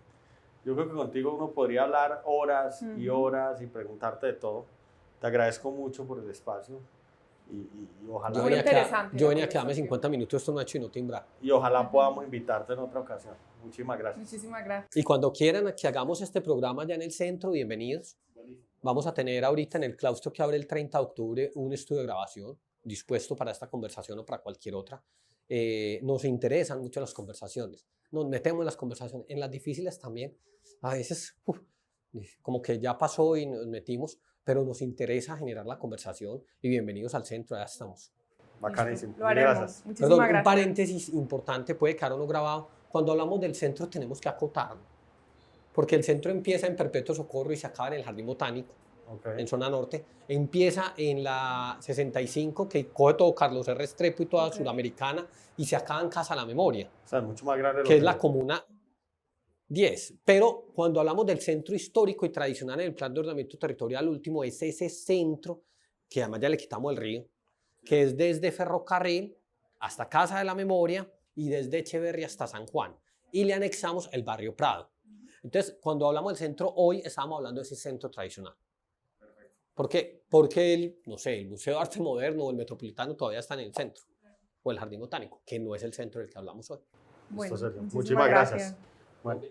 Yo creo que contigo uno podría hablar horas y horas y preguntarte de todo. Te agradezco mucho por el espacio y ojalá, Yo venía a quedarme 50 minutos, esto no ha hecho y no timbrar. y ojalá podamos invitarte en otra ocasión. Muchísimas gracias. Muchísimas gracias. Y cuando quieran que hagamos este programa ya en el centro, bienvenidos. Vamos a tener ahorita en el claustro que abre el 30 de octubre un estudio de grabación dispuesto para esta conversación o para cualquier otra. Nos interesan mucho las conversaciones. Nos metemos en las conversaciones, en las difíciles también. A veces como que ya pasó y nos metimos, pero nos interesa generar la conversación y bienvenidos al centro, ya estamos. Bacanísimo. Lo haremos. Gracias. Muchísimas Perdón, gracias. un paréntesis importante, puede quedar uno grabado. Cuando hablamos del centro tenemos que acotarlo, porque el centro empieza en Perpetuo Socorro y se acaba en el Jardín Botánico, en zona norte. Empieza en la 65, que coge todo Carlos R. Restrepo y toda Suramericana, y se acaba en Casa La Memoria, O sea, es mucho más grande. que es la comuna 10. Pero cuando hablamos del centro histórico y tradicional en el plan de ordenamiento territorial último, es ese centro, que además ya le quitamos el río, que es desde Ferrocarril hasta Casa de la Memoria y desde Echeverría hasta San Juan. Y le anexamos el barrio Prado. Entonces, cuando hablamos del centro, hoy estamos hablando de ese centro tradicional. ¿Por qué? Porque el Museo de Arte Moderno o el Metropolitano todavía están en el centro. O el Jardín Botánico, que no es el centro del que hablamos hoy. Bueno, Sergio. muchísimas Muchísimas gracias. Bueno.